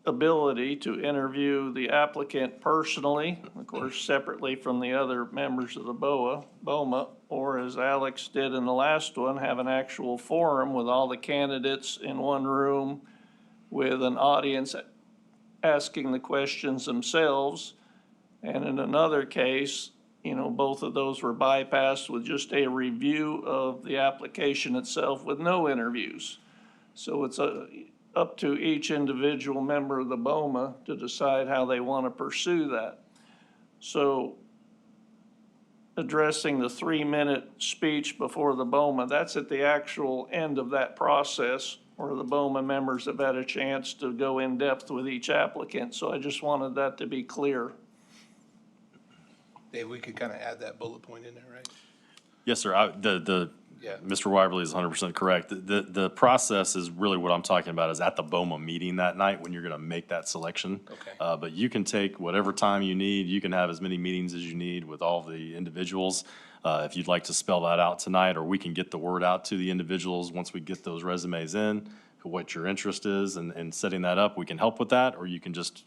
ability to interview the applicant personally, of course, separately from the other members of the BOMA, or as Alex did in the last one, have an actual forum with all the candidates in one room with an audience asking the questions themselves. And in another case, you know, both of those were bypassed with just a review of the application itself with no interviews. So it's up to each individual member of the BOMA to decide how they want to pursue that. So addressing the 3-minute speech before the BOMA, that's at the actual end of that process where the BOMA members have had a chance to go in depth with each applicant. So I just wanted that to be clear. Dave, we could kind of add that bullet point in there, right? Yes, sir. Yeah. Mr. Wyberly is 100% correct. The process is really what I'm talking about is at the BOMA meeting that night when you're going to make that selection. Okay. But you can take whatever time you need. You can have as many meetings as you need with all the individuals. If you'd like to spell that out tonight, or we can get the word out to the individuals once we get those resumes in, what your interest is, and setting that up, we can help with that, or you can just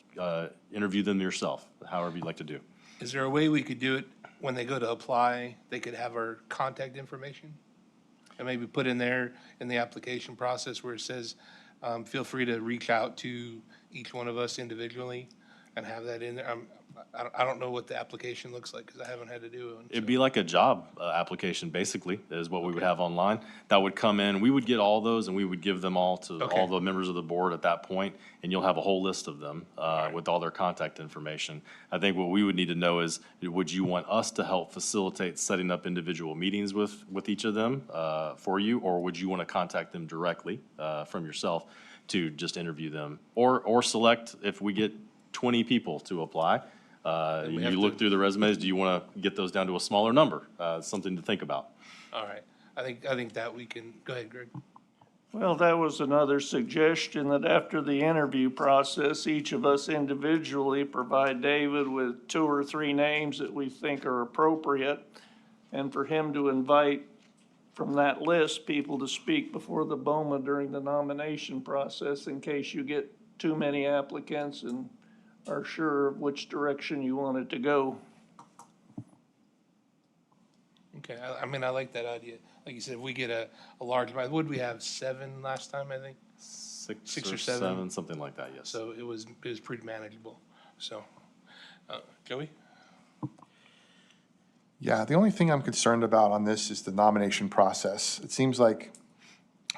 interview them yourself, however you'd like to do. Is there a way we could do it when they go to apply, they could have our contact information? And maybe put in there in the application process where it says, feel free to reach out to each one of us individually and have that in there. I don't know what the application looks like because I haven't had to do one. It'd be like a job application, basically, is what we would have online. That would come in, we would get all those, and we would give them all to Okay. all the members of the board at that point, and you'll have a whole list of them with all their contact information. I think what we would need to know is, would you want us to help facilitate setting up individual meetings with each of them for you, or would you want to contact them directly from yourself? to just interview them. Or select, if we get 20 people to apply, we have you look through the resumes, do you want to get those down to a smaller number? Something to think about. All right. I think that we can, go ahead, Greg. Well, that was another suggestion, that after the interview process, each of us individually provide David with 2 or 3 names that we think are appropriate, and for him to invite from that list people to speak before the BOMA during the nomination process, in case you get too many applicants and are sure of which direction you want it to go. Okay, I mean, I like that idea. Like you said, if we get a large amount, would we have 7 last time, I think? Six or or 7. 7, something like that, yes. So it was pretty manageable. So, Joey? Yeah, the only thing I'm concerned about on this is the nomination process. It seems like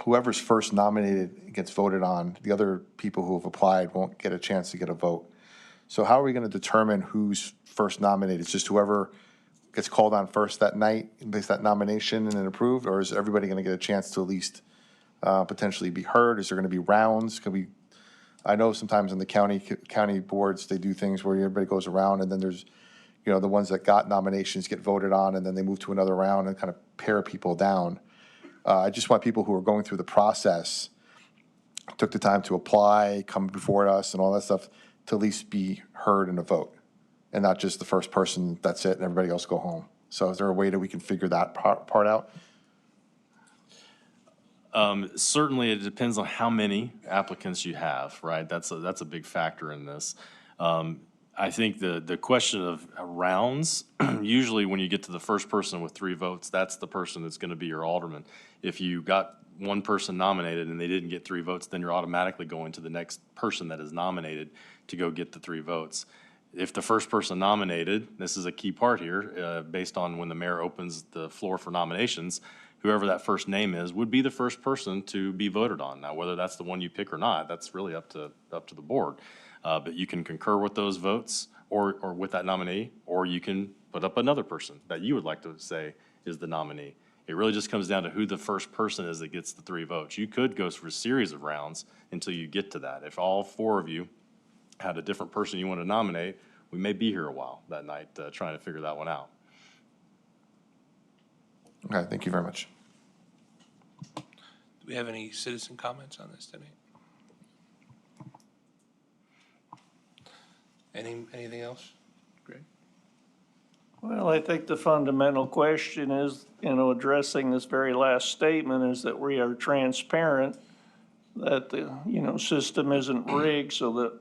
whoever's first nominated gets voted on. The other people who have applied won't get a chance to get a vote. So how are we going to determine who's first nominated? It's just whoever gets called on first that night and makes that nomination and then approved? Or is everybody going to get a chance to at least potentially be heard? Is there going to be rounds? I know sometimes in the county boards, they do things where everybody goes around and then there's, the ones that got nominations get voted on and then they move to another round and kind of pare people down. I just want people who are going through the process, took the time to apply, come before us and all that stuff, to at least be heard in a vote. And not just the first person, that's it, and everybody else go home. So is there a way that we can figure that part out? Certainly, it depends on how many applicants you have, right? That's a big factor in this. I think the question of rounds, usually when you get to the first person with 3 votes, that's the person that's going to be your alderman. If you got one person nominated and they didn't get 3 votes, then you're automatically going to the next person that is nominated to go get the 3 votes. If the first person nominated, this is a key part here, based on when the mayor opens the floor for nominations, whoever that first name is would be the first person to be voted on. Now, whether that's the one you pick or not, that's really up to the board. But you can concur with those votes or with that nominee, or you can put up another person that you would like to say is the nominee. It really just comes down to who the first person is that gets the 3 votes. You could go through a series of rounds until you get to that. If all 4 of you had a different person you want to nominate, we may be here a while that night trying to figure that one out. Okay, thank you very much. Do we have any citizen comments on this tonight? Anything else, Greg? Well, I think the fundamental question is, addressing this very last statement, is that we are transparent, that the, system isn't rigged so that,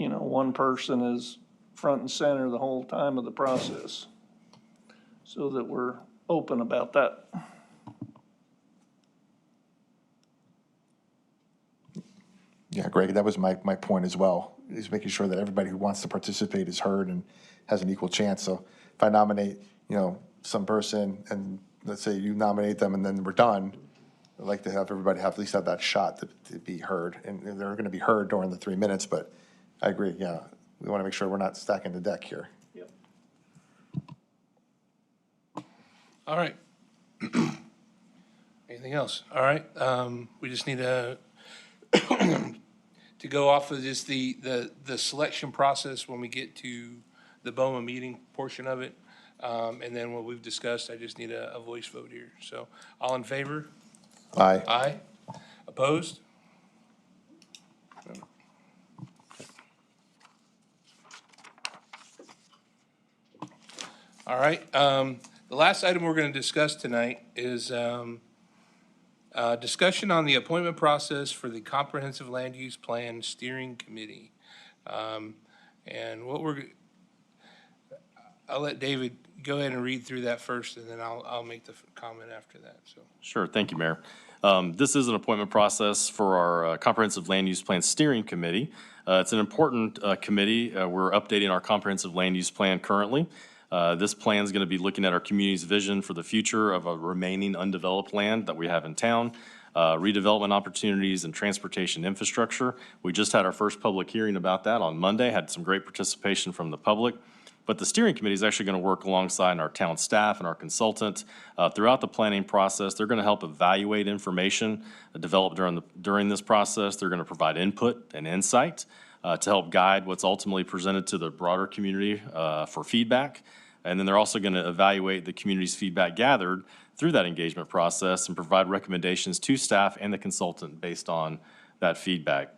one person is front and center the whole time of the process, so that we're open about that. Yeah, Greg, that was my point as well, is making sure that everybody who wants to participate is heard and has an equal chance. So if I nominate, some person and let's say you nominate them and then we're done, I'd like to have everybody at least have that shot to be heard. And they're going to be heard during the 3 minutes, but I agree, yeah. We want to make sure we're not stacking the deck here. Yep. All right. Anything else? All right, we just need to go off of just the selection process when we get to the BOMA meeting portion of it. And then what we've discussed, I just need a voice vote here. So all in favor? Aye. Aye. Opposed? All right, the last item we're going to discuss tonight is discussion on the appointment process for the Comprehensive Land Use Plan Steering Committee. And I'll let David go ahead and read through that first, and then I'll make the comment after that, so. Sure, thank you, Mayor. This is an appointment process for our Comprehensive Land Use Plan Steering Committee. It's an important committee. We're updating our Comprehensive Land Use Plan currently. This plan is going to be looking at our community's vision for the future of a remaining undeveloped land that we have in town, redevelopment opportunities and transportation infrastructure. We just had our first public hearing about that on Monday, had some great participation from the public. But the steering committee is actually going to work alongside our town staff and our consultant throughout the planning process. They're going to help evaluate information developed during this process. They're going to provide input and insight to help guide what's ultimately presented to the broader community for feedback. And then they're also going to evaluate the community's feedback gathered through that engagement process and provide recommendations to staff and the consultant based on that feedback.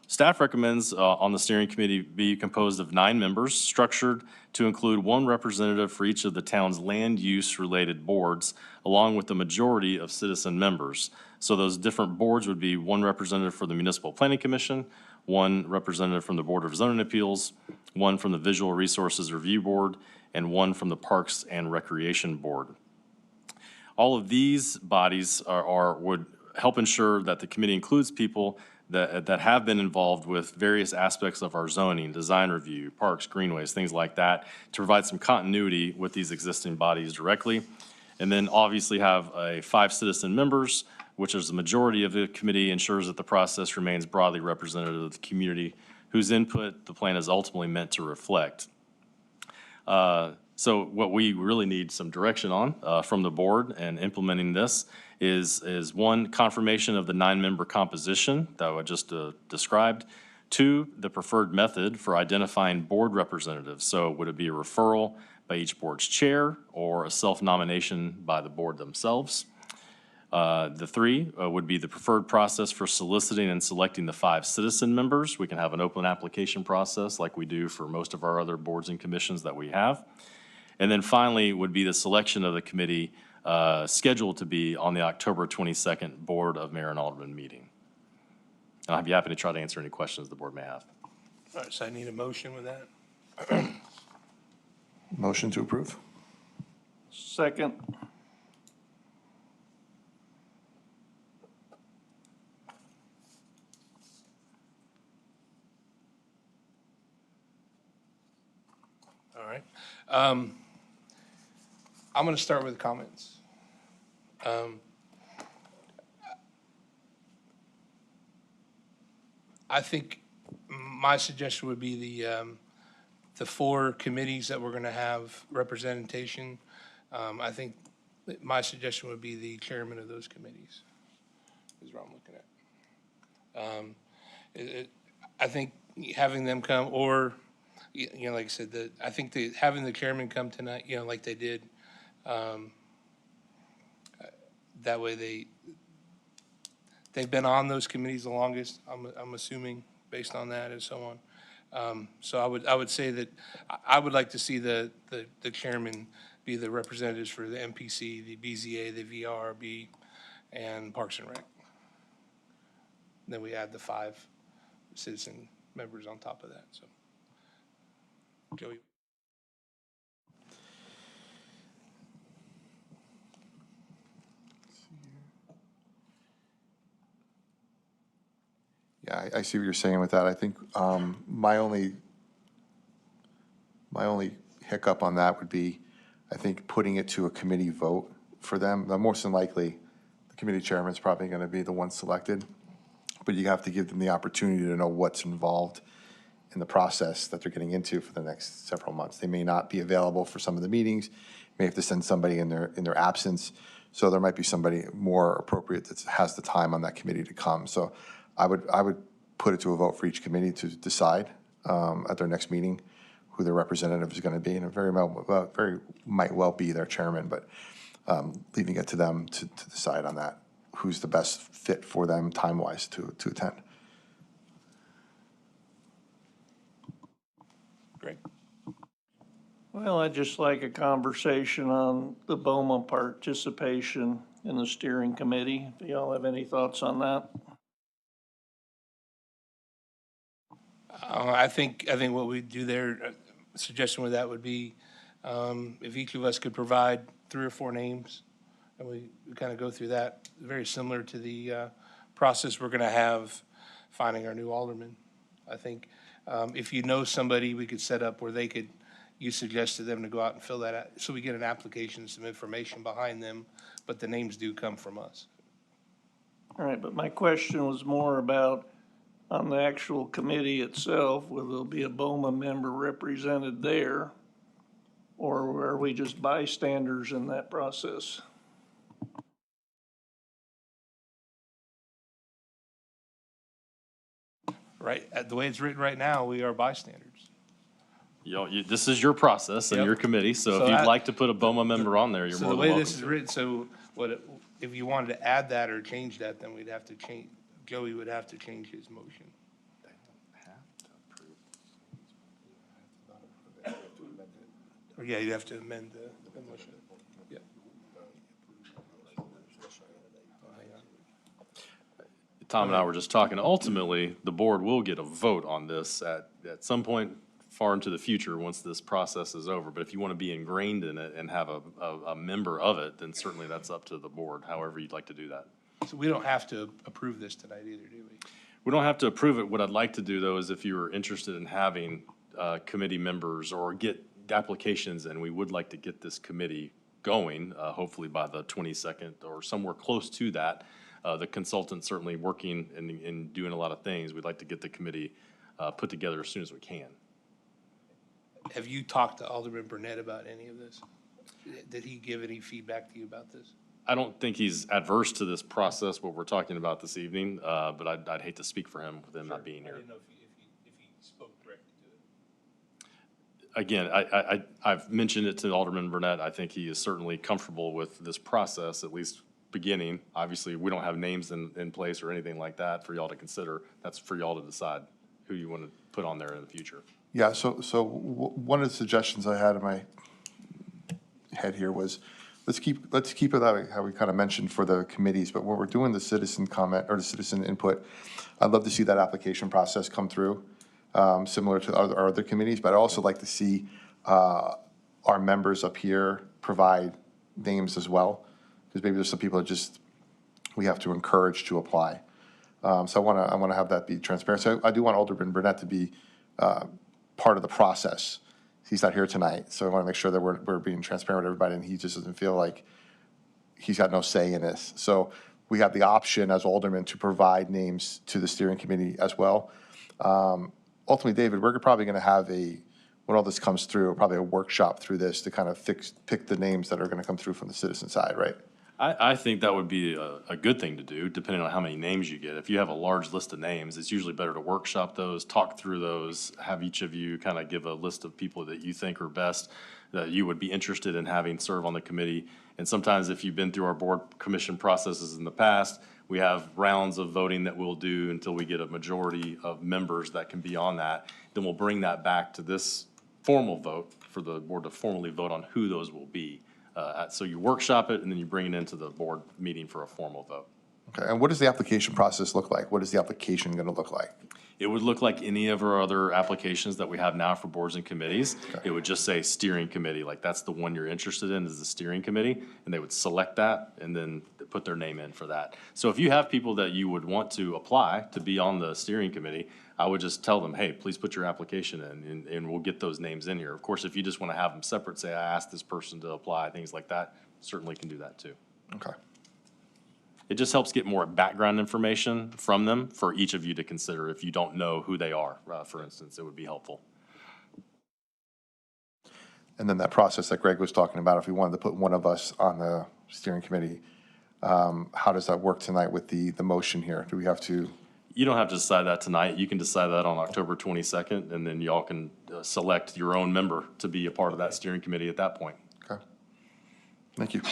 Staff recommends on the steering committee be composed of 9 members, structured to include 1 representative for each of the town's land use related boards, along with the majority of citizen members. So those different boards would be 1 representative for the Municipal Planning Commission, 1 representative from the Board of Zoning Appeals, 1 from the Visual Resources Review Board, and 1 from the Parks and Recreation Board. All of these bodies would help ensure that the committee includes people that have been involved with various aspects of our zoning, design review, parks, greenways, things like that, to provide some continuity with these existing bodies directly. And then obviously have 5 citizen members, which is the majority of the committee, ensures that the process remains broadly representative of the community whose input the plan is ultimately meant to reflect. So what we really need some direction on from the board and implementing this is 1, confirmation of the 9-member composition that I just described. 2, the preferred method for identifying board representatives. So would it be a referral by each board's chair or a self-nomination by the board themselves? The 3 would be the preferred process for soliciting and selecting the 5 citizen members. We can have an open application process like we do for most of our other boards and commissions that we have. And then finally would be the selection of the committee scheduled to be on the October 22nd Board of Mayor and Aldermen meeting. And I'd be happy to try to answer any questions the board may have. All right, so I need a motion with that. Motion to approve? Second. All right. I'm going to start with comments. I think my suggestion would be the 4 committees that we're going to have representation. I think that my suggestion would be the chairman of those committees is what I'm looking at. I think having them come, or, you know, like I said, I think having the chairman come tonight, you know, like they did, that way they've been on those committees the longest, I'm assuming, based on that and so on. So I would say that I would like to see the chairman be the representatives for the MPC, the BZA, the VRB, and Parks and Rec. Then we add the 5 citizen members on top of that, so. Joey? Yeah, I see what you're saying with that. I think my only hiccup on that would be, I think, putting it to a committee vote for them. More than likely, the committee chairman's probably going to be the one selected, but you have to give them the opportunity to know what's involved in the process that they're getting into for the next several months. They may not be available for some of the meetings, may have to send somebody in their absence, so there might be somebody more appropriate that has the time on that committee to come. So I would put it to a vote for each committee to decide at their next meeting who their representative is going to be, and it very might well be their chairman, but leaving it to them to decide on that, who's the best fit for them time-wise to attend. Great. Well, I'd just like a conversation on the BOMA participation in the steering committee. Do y'all have any thoughts on that? I think what we do there, suggestion with that would be, if each of us could provide 3 or 4 names, and we kind of go through that, very similar to the process we're going to have finding our new alderman. I think if you know somebody, we could set up where you suggest to them to go out and fill that out, so we get an application, some information behind them, but the names do come from us. All right, but my question was more about on the actual committee itself, will there be a BOMA member represented there? Or are we just bystanders in that process? Right, the way it's written right now, we are bystanders. You know, this is your process and Yep. your committee, so So if you'd that- like to put a BOMA member on there, you're So more the than way welcome this is to. written, so if you wanted to add that or change that, then we'd have to change, Joey would have to change his motion. Or yeah, you'd have to amend the motion. Yeah. Tom and I were just talking, ultimately, the board will get a vote on this at some point far into the future, once this process is over. But if you want to be ingrained in it and have a member of it, then certainly that's up to the board, however you'd like to do that. So we don't have to approve this tonight either, do we? We don't have to approve it. What I'd like to do, though, is if you were interested in having committee members or get applications, and we would like to get this committee going, hopefully by the 22nd or somewhere close to that. The consultant's certainly working and doing a lot of things. We'd like to get the committee put together as soon as we can. Have you talked to Alderman Burnett about any of this? Did he give any feedback to you about this? I don't think he's adverse to this process, what we're talking about this evening, but I'd hate to speak for him with him not being I here. didn't know if he spoke directly to it. Again, I've mentioned it to Alderman Burnett. I think he is certainly comfortable with this process, at least beginning. Obviously, we don't have names in place or anything like that for y'all to consider. That's for y'all to decide who you want to put on there in the future. Yeah, so one of the suggestions I had in my head here was, let's keep it that way, how we kind of mentioned for the committees, but when we're doing the citizen comment or the citizen input, I'd love to see that application process come through, similar to our other committees, but I'd also like to see our members up here provide names as well, because maybe there's some people that just, we have to encourage to apply. So I want to have that be transparent. So I do want Alderman Burnett to be part of the process. He's not here tonight, so I want to make sure that we're being transparent with everybody, and he just doesn't feel like he's got no say in this. So we have the option as aldermen to provide names to the steering committee as well. Ultimately, David, we're probably going to have when all this comes through, probably a workshop through this to kind of pick the names that are going to come through from the citizen side, right? I think that would be a good thing to do, depending on how many names you get. If you have a large list of names, it's usually better to workshop those, talk through those, have each of you kind of give a list of people that you think are best, that you would be interested in having serve on the committee. And sometimes if you've been through our board commission processes in the past, we have rounds of voting that we'll do until we get a majority of members that can be on that. Then we'll bring that back to this formal vote for the board to formally vote on who those will be. So you workshop it, and then you bring it into the board meeting for a formal vote. Okay, and what does the application process look like? What is the application going to look like? It would look like any of our other applications that we have now for boards and committees. It would just say steering committee, like that's the one you're interested in is the steering committee, and they would select that and then put their name in for that. So if you have people that you would want to apply to be on the steering committee, I would just tell them, hey, please put your application in, and we'll get those names in here. Of course, if you just want to have them separate, say, I asked this person to apply, things like that, certainly can do that too. Okay. It just helps get more background information from them for each of you to consider. If you don't know who they are, for instance, it would be helpful. And then that process that Greg was talking about, if we wanted to put one of us on the steering committee, how does that work tonight with the motion here? Do we have to? You don't have to decide that tonight. You can decide that on October 22nd, and then y'all can select your own member to be a part of that steering committee at that point. Okay. Thank you.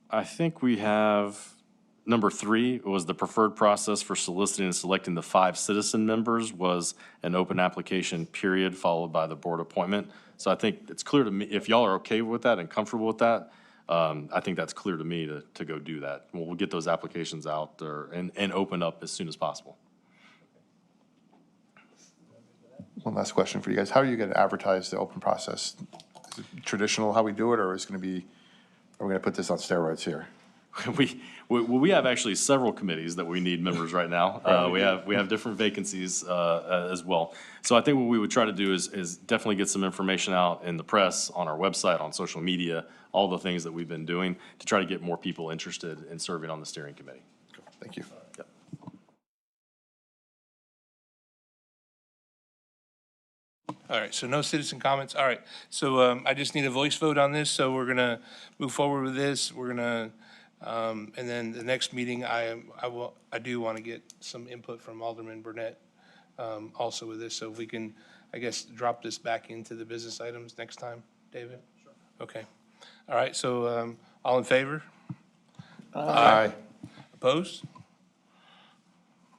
I think we have, number 3 was the preferred process for soliciting and selecting the 5 citizen members was an open application period followed by the board appointment. So I think it's clear to me, if y'all are okay with that and comfortable with that, I think that's clear to me to go do that. We'll get those applications out and open up as soon as possible. One last question for you guys. How are you going to advertise the open process? Is it traditional how we do it, or is it going to be, are we going to put this on steroids here? we have actually several committees that we need members right now. We have different vacancies as well. So I think what we would try to do is definitely get some information out in the press, on our website, on social media, all the things that we've been doing to try to get more people interested in serving on the steering committee. Thank you. Yep. All right, so no citizen comments. All right, so I just need a voice vote on this, so we're gonna move forward with this. We're gonna, and then the next meeting, I do want to get some input from Alderman Burnett also with this, so if we can, I guess, drop this back into the business items next time, David? Sure. Okay. All right, so all in favor? Aye. Opposed?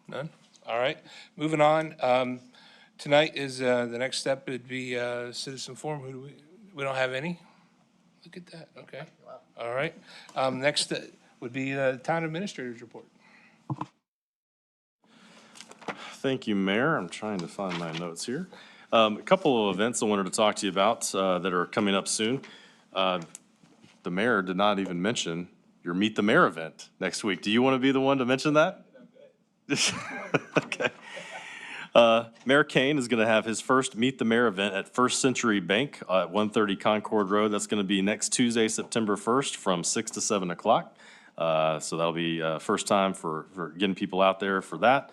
None? All right, moving on. Tonight is, the next step would be citizen forum. Who do we don't have any? Look at that, okay. All right. Next would be the town administrator's report. Thank you, Mayor. I'm trying to find my notes here. A couple of events I wanted to talk to you about that are coming up soon. The mayor did not even mention your Meet the Mayor event next week. Do you want to be the one to mention that? Okay. Mayor Kane is going to have his first Meet the Mayor event at First Century Bank at 130 Concord Road. That's going to be next Tuesday, September 1st from 6 to 7 o'clock. So that'll be first time for getting people out there for that.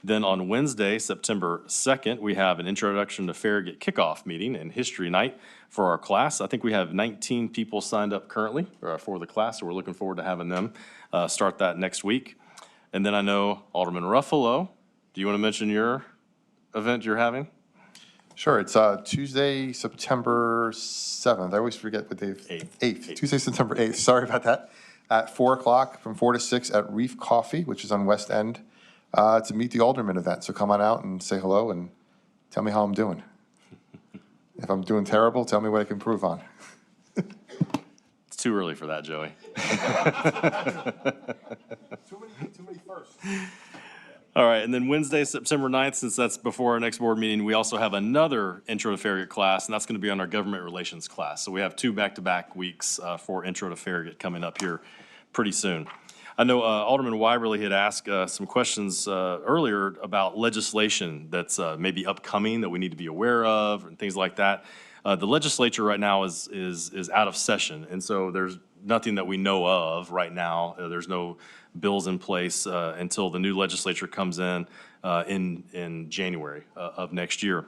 Then on Wednesday, September 2nd, we have an Introduction to Farragut kickoff meeting and history night for our class. I think we have 19 people signed up currently for the class, so we're looking forward to having them start that next week. And then I know Alderman Ruffalo, do you want to mention your event you're having? Sure, it's Tuesday, September 7th. I always forget what day. 8th. Tuesday, September 8th. Sorry about that. At 4 o'clock from 4 to 6 at Reef Coffee, which is on West End. It's a Meet the Aldermen event. So come on out and say hello and tell me how I'm doing. If I'm doing terrible, tell me what I can improve on. It's too early for that, Joey. Too many firsts. All right, and then Wednesday, September 9th, since that's before our next board meeting, we also have another Intro to Farragut class, and that's going to be on our government relations class. So we have 2 back-to-back weeks for Intro to Farragut coming up here pretty soon. I know Alderman Wyberly had asked some questions earlier about legislation that's maybe upcoming that we need to be aware of and things like that. The legislature right now is out of session, and so there's nothing that we know of right now. There's no bills in place until the new legislature comes in January of next year.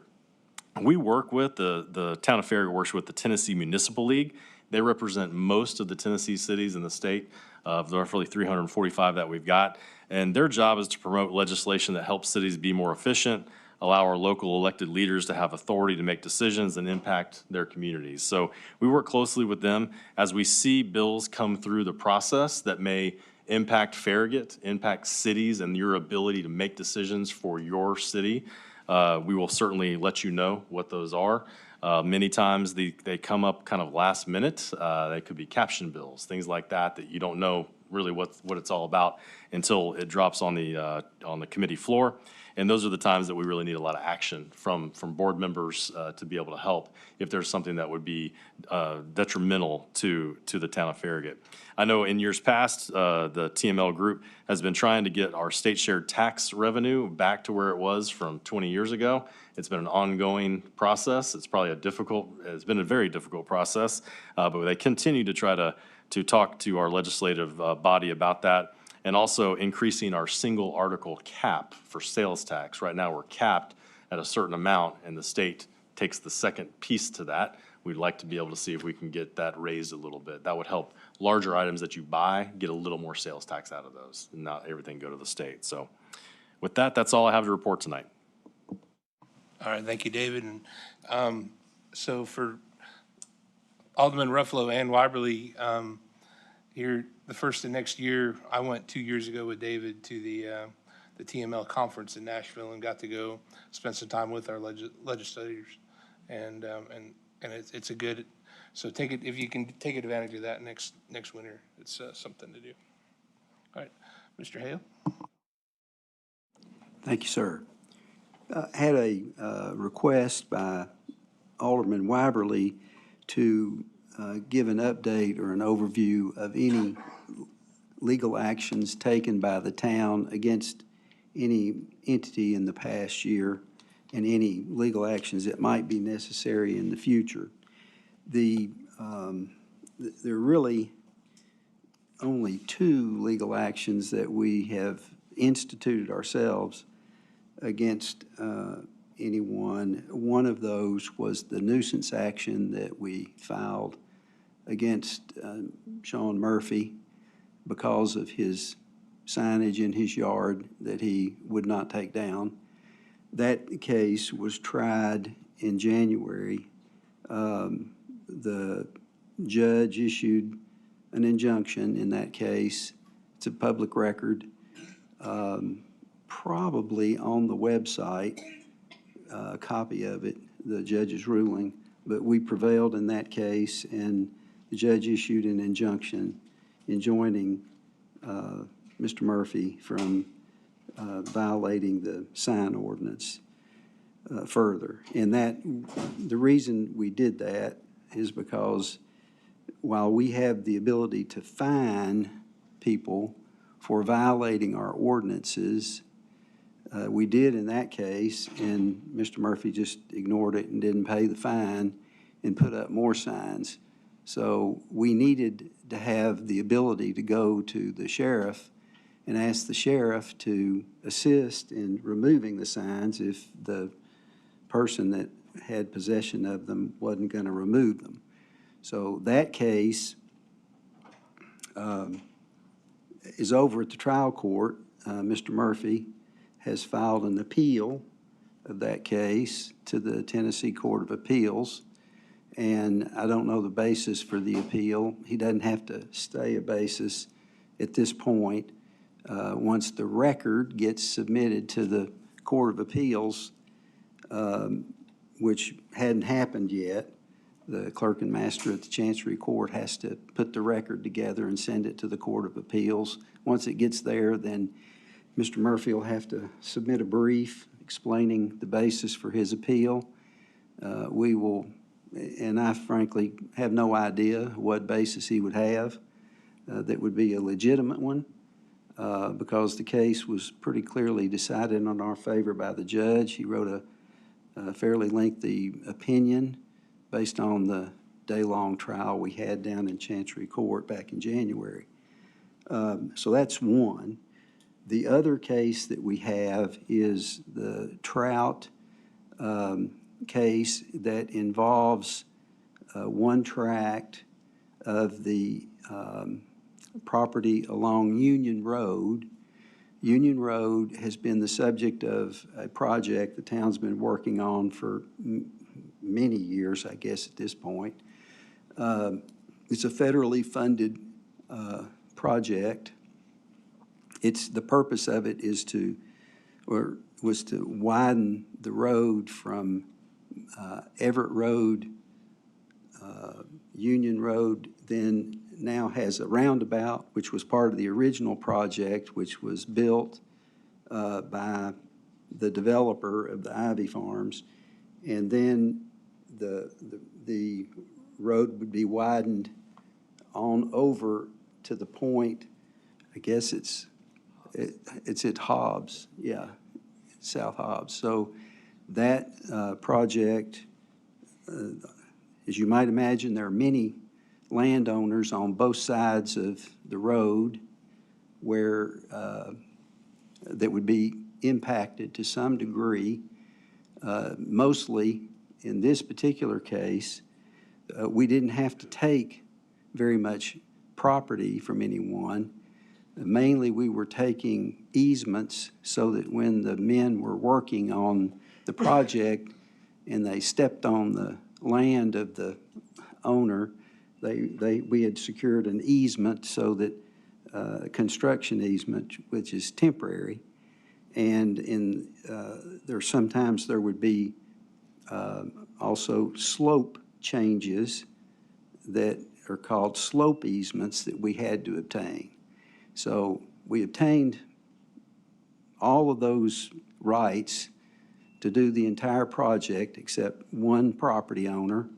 We work with, the town of Farragut works with the Tennessee Municipal League. They represent most of the Tennessee cities in the state, of the roughly 345 that we've got. And their job is to promote legislation that helps cities be more efficient, allow our local elected leaders to have authority to make decisions and impact their communities. So we work closely with them as we see bills come through the process that may impact Farragut, impact cities and your ability to make decisions for your city. We will certainly let you know what those are. Many times they come up kind of last minute. They could be caption bills, things like that, that you don't know really what it's all about until it drops on the committee floor. And those are the times that we really need a lot of action from board members to be able to help if there's something that would be detrimental to the town of Farragut. I know in years past, the TML group has been trying to get our state shared tax revenue back to where it was from 20 years ago. It's been an ongoing process. It's been a very difficult process, but they continue to try to talk to our legislative body about that, and also increasing our single article cap for sales tax. Right now, we're capped at a certain amount, and the state takes the second piece to that. We'd like to be able to see if we can get that raised a little bit. That would help larger items that you buy get a little more sales tax out of those, and not everything go to the state. So with that, that's all I have to report tonight. All right, thank you, David. And so for Alderman Ruffalo and Wyberly, here, the first of next year, I went 2 years ago with David to the TML conference in Nashville and got to go spend some time with our legislators. And it's a good, so take it, if you can take advantage of that next winter, it's something to do. All right, Mr. Hale? Thank you, sir. Had a request by Alderman Wyberly to give an update or an overview of any legal actions taken by the town against any entity in the past year and any legal actions that might be necessary in the future. There are really only two legal actions that we have instituted ourselves against anyone. One of those was the nuisance action that we filed against Sean Murphy because of his signage in his yard that he would not take down. That case was tried in January. The judge issued an injunction in that case. It's a public record, probably on the website, a copy of it, the judge's ruling. But we prevailed in that case, and the judge issued an injunction enjoining Mr. Murphy from violating the sign ordinance further. And the reason we did that is because while we have the ability to fine people for violating our ordinances, we did in that case, and Mr. Murphy just ignored it and didn't pay the fine and put up more signs. So we needed to have the ability to go to the sheriff and ask the sheriff to assist in removing the signs if the person that had possession of them wasn't going to remove them. So that case is over at the trial court. Mr. Murphy has filed an appeal of that case to the Tennessee Court of Appeals, and I don't know the basis for the appeal. He doesn't have to stay a basis at this point. Once the record gets submitted to the Court of Appeals, which hadn't happened yet, the clerk and master at the Chancery Court has to put the record together and send it to the Court of Appeals. Once it gets there, then Mr. Murphy will have to submit a brief explaining the basis for his appeal. We will, and I frankly have no idea what basis he would have that would be a legitimate one, because the case was pretty clearly decided in our favor by the judge. He wrote a fairly lengthy opinion based on the day-long trial we had down in Chancery Court back in January. So that's one. The other case that we have is the Trout case that involves one tract of the property along Union Road. Union Road has been the subject of a project the town's been working on for many years, I guess, at this point. It's a federally funded project. The purpose of it was to widen the road from Everett Road, Union Road, then now has a roundabout, which was part of the original project, which was built by the developer of the Ivy Farms. And then the road would be widened on over to the point, I guess it's at Hobbs, yeah, South Hobbs. So that project, as you might imagine, there are many landowners on both sides of the road where that would be impacted to some degree. Mostly in this particular case, we didn't have to take very much property from anyone. Mainly we were taking easements so that when the men were working on the project and they stepped on the land of the owner, we had secured an easement so that construction easement, which is temporary. And sometimes there would be also slope changes that are called slope easements that we had to obtain. So we obtained all of those rights to do the entire project except one property owner,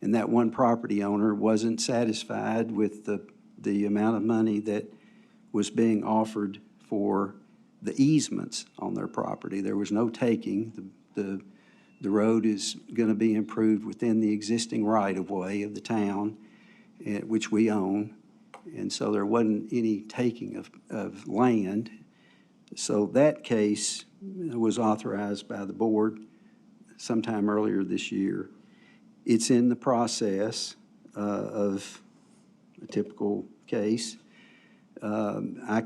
and that one property owner wasn't satisfied with the amount of money that was being offered for the easements on their property. There was no taking. The road is going to be improved within the existing right-of-way of the town, which we own, and so there wasn't any taking of land. So that case was authorized by the board sometime earlier this year. It's in the process of a typical case. I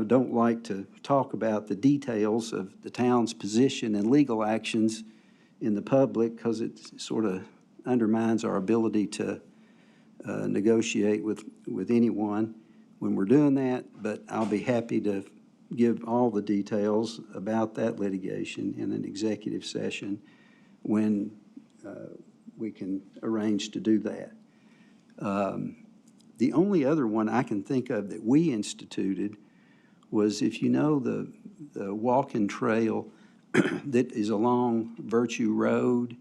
don't like to talk about the details of the town's position and legal actions in the public because it sort of undermines our ability to negotiate with anyone when we're doing that, but I'll be happy to give all the details about that litigation in an executive session when we can arrange to do that. The only other one I can think of that we instituted was, if you know the walking trail that is along Virtue Road,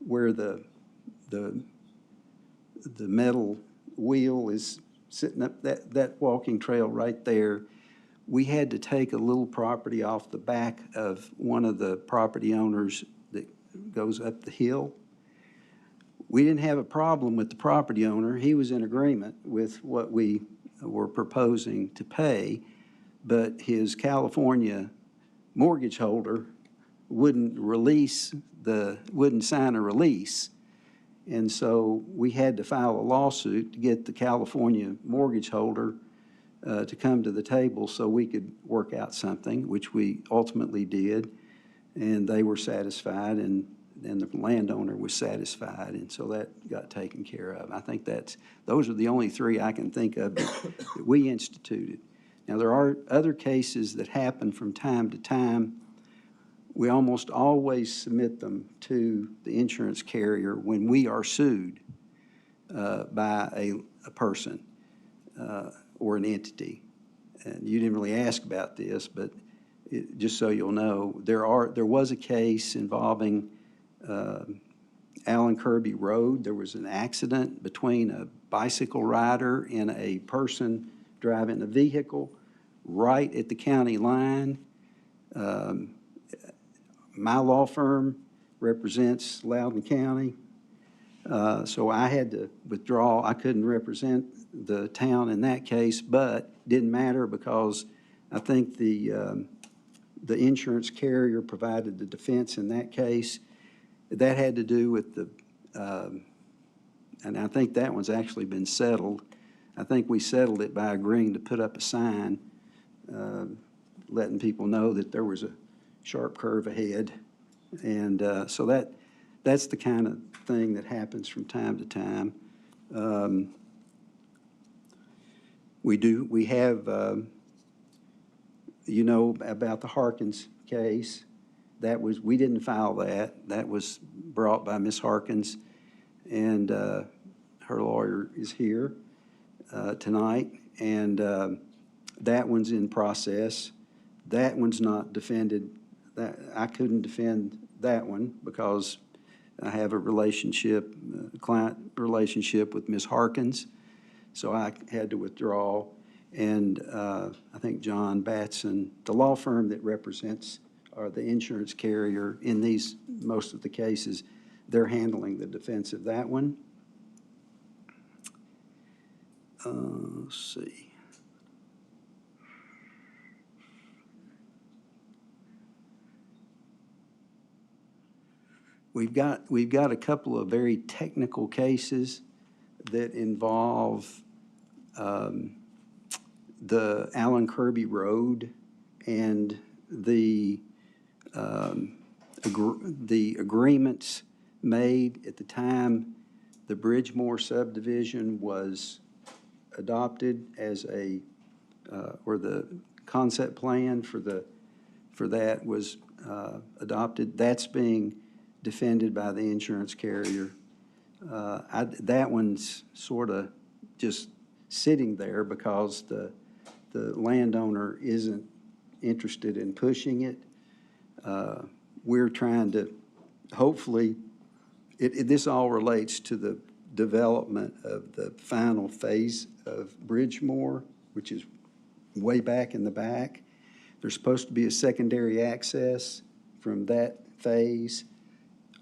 where the metal wheel is sitting up, that walking trail right there, we had to take a little property off the back of one of the property owners that goes up the hill. We didn't have a problem with the property owner. He was in agreement with what we were proposing to pay, but his California mortgage holder wouldn't sign a release. And so we had to file a lawsuit to get the California mortgage holder to come to the table so we could work out something, which we ultimately did. And they were satisfied, and the landowner was satisfied, and so that got taken care of. I think those are the only three I can think of that we instituted. Now, there are other cases that happen from time to time. We almost always submit them to the insurance carrier when we are sued by a person or an entity. And you didn't really ask about this, but just so you'll know, there was a case involving Allen Kirby Road. There was an accident between a bicycle rider and a person driving a vehicle right at the county line. My law firm represents Loudoun County, so I had to withdraw. I couldn't represent the town in that case, but didn't matter because I think the insurance carrier provided the defense in that case. That had to do with and I think that one's actually been settled. I think we settled it by agreeing to put up a sign letting people know that there was a sharp curve ahead. And so that's the kind of thing that happens from time to time. We have, you know, about the Harkins case. We didn't file that. That was brought by Ms. Harkins, and her lawyer is here tonight, and that one's in process. That one's not defended. I couldn't defend that one because I have a relationship, client relationship with Ms. Harkins, so I had to withdraw. And I think John Batson, the law firm that represents or the insurance carrier in most of the cases, they're handling the defense of that one. Let's see. We've got a couple of very technical cases that involve the Allen Kirby Road and the agreements made at the time the Bridgemore subdivision was adopted as or the concept plan for that was adopted. That's being defended by the insurance carrier. That one's sort of just sitting there because the landowner isn't interested in pushing it. We're trying to, hopefully, this all relates to development of the final phase of Bridgemore, which is way back in the back. There's supposed to be a secondary access from that phase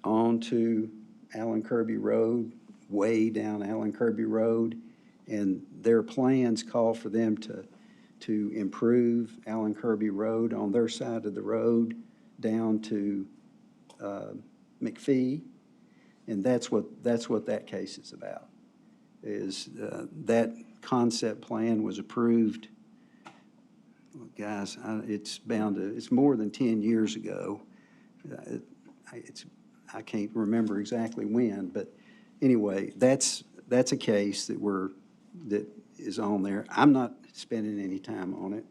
onto Allen Kirby Road, way down Allen Kirby Road. And their plans call for them to improve Allen Kirby Road on their side of the road down to McPhee. And that's what that case is about, is that concept plan was approved, guys, it's more than 10 years ago. I can't remember exactly when, but anyway, that's a case that is on there. I'm not spending any time on it.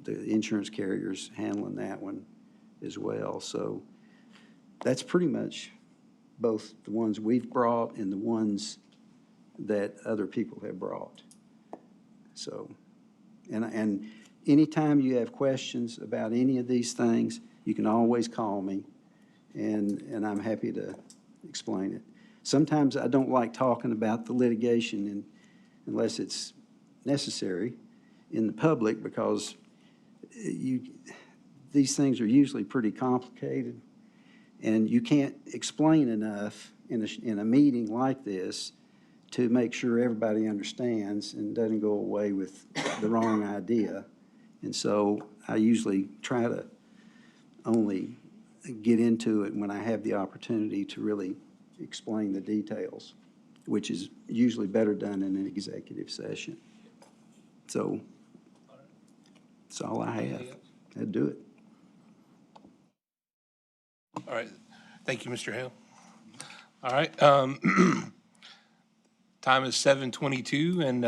The insurance carrier's handling that one as well. So that's pretty much both the ones we've brought and the ones that other people have brought. So, and anytime you have questions about any of these things, you can always call me, and I'm happy to explain it. Sometimes I don't like talking about the litigation unless it's necessary in the public, because these things are usually pretty complicated, and you can't explain enough in a meeting like this to make sure everybody understands and doesn't go away with the wrong idea. And so I usually try to only get into it when I have the opportunity to really explain the details, which is usually better done in an executive session. So that's all I have. That'd do it. All right. Thank you, Mr. Hale. All right. Time is 7:22, and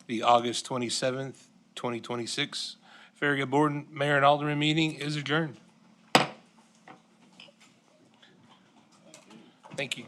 the August 27th, 2026 Farragut Board Mayor and Alderman meeting is adjourned. Thank you.